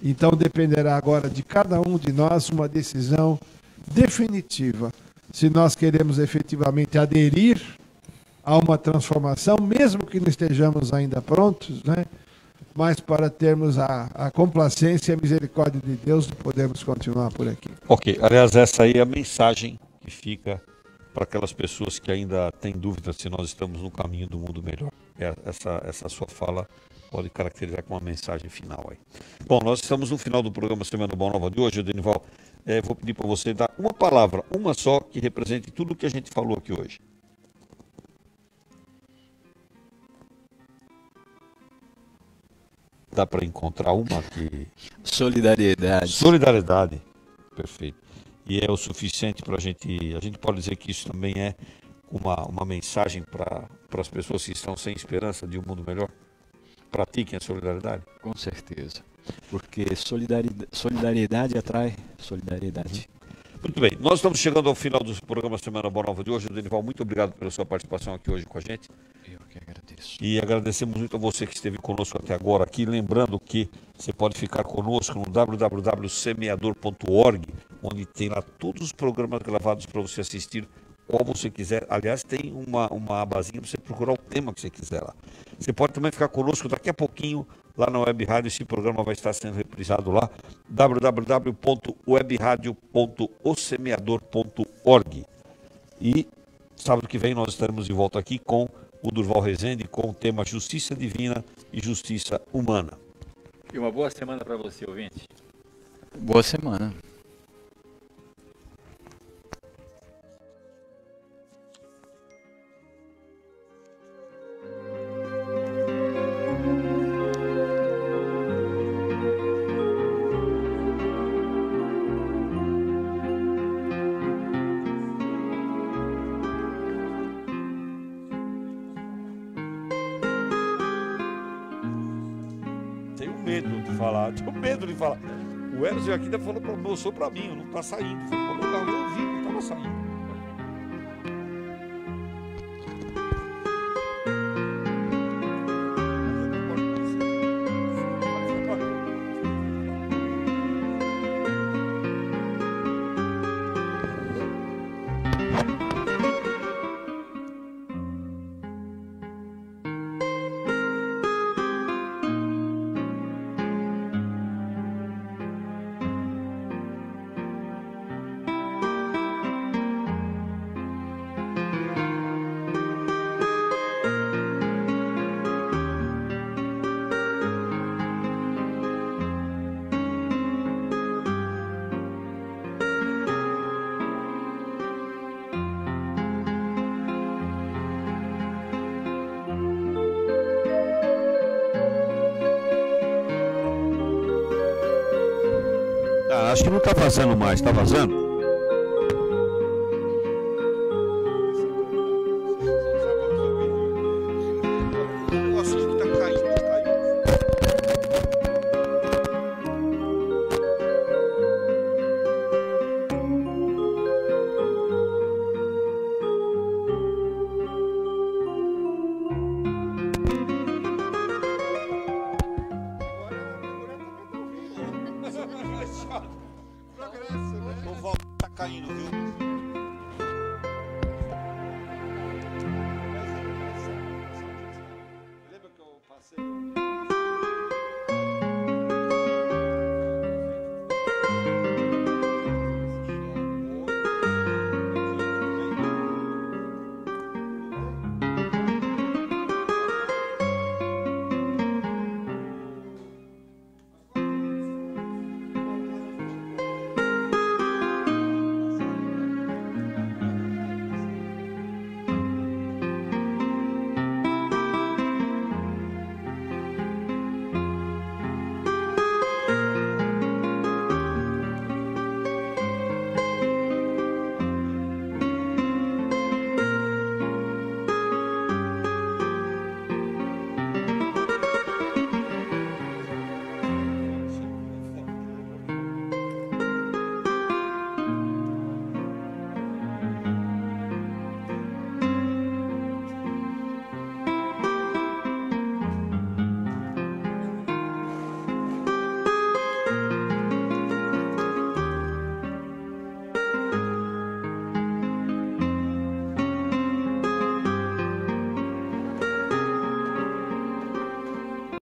Então dependerá agora de cada um de nós uma decisão definitiva, se nós queremos efetivamente aderir a uma transformação, mesmo que não estejamos ainda prontos, né? Mas para termos a complacência e a misericórdia de Deus, podemos continuar por aqui. Ok, aliás, essa aí é a mensagem que fica para aquelas pessoas que ainda têm dúvida se nós estamos no caminho do mundo melhor. Essa sua fala pode caracterizar como uma mensagem final aí. Bom, nós estamos no final do programa Semana Boa Nova de hoje, Denival. Vou pedir para você dar uma palavra, uma só, que represente tudo o que a gente falou aqui hoje. Dá para encontrar uma que... Solidariedade. Solidariedade, perfeito. E é o suficiente para a gente pode dizer que isso também é uma mensagem para as pessoas que estão sem esperança de um mundo melhor? Pratiquem a solidariedade? Com certeza, porque solidariedade atrai solidariedade. Muito bem, nós estamos chegando ao final do programa Semana Boa Nova de hoje. Denival, muito obrigado pela sua participação aqui hoje com a gente. Eu que agradeço. E agradecemos muito a você que esteve conosco até agora aqui. Lembrando que você pode ficar conosco no www.semeador.org, onde tem lá todos os programas gravados para você assistir qual você quiser. Aliás, tem uma abazinha para você procurar o tema que você quiser lá. Você pode também ficar conosco daqui a pouquinho lá na Web Rádio. Esse programa vai estar sendo reprisado lá, www.webradio.osemeador.org. E sábado que vem nós estaremos de volta aqui com o Durval Rezende com o tema Justiça Divina e Justiça Humana. E uma boa semana para você, ouvinte. Boa semana. Tenho medo de falar. O Eros aqui mostrou pra mim, não tá saindo. Quando eu vi, não tava saindo. Acho que não tá vazando mais, tá vazando?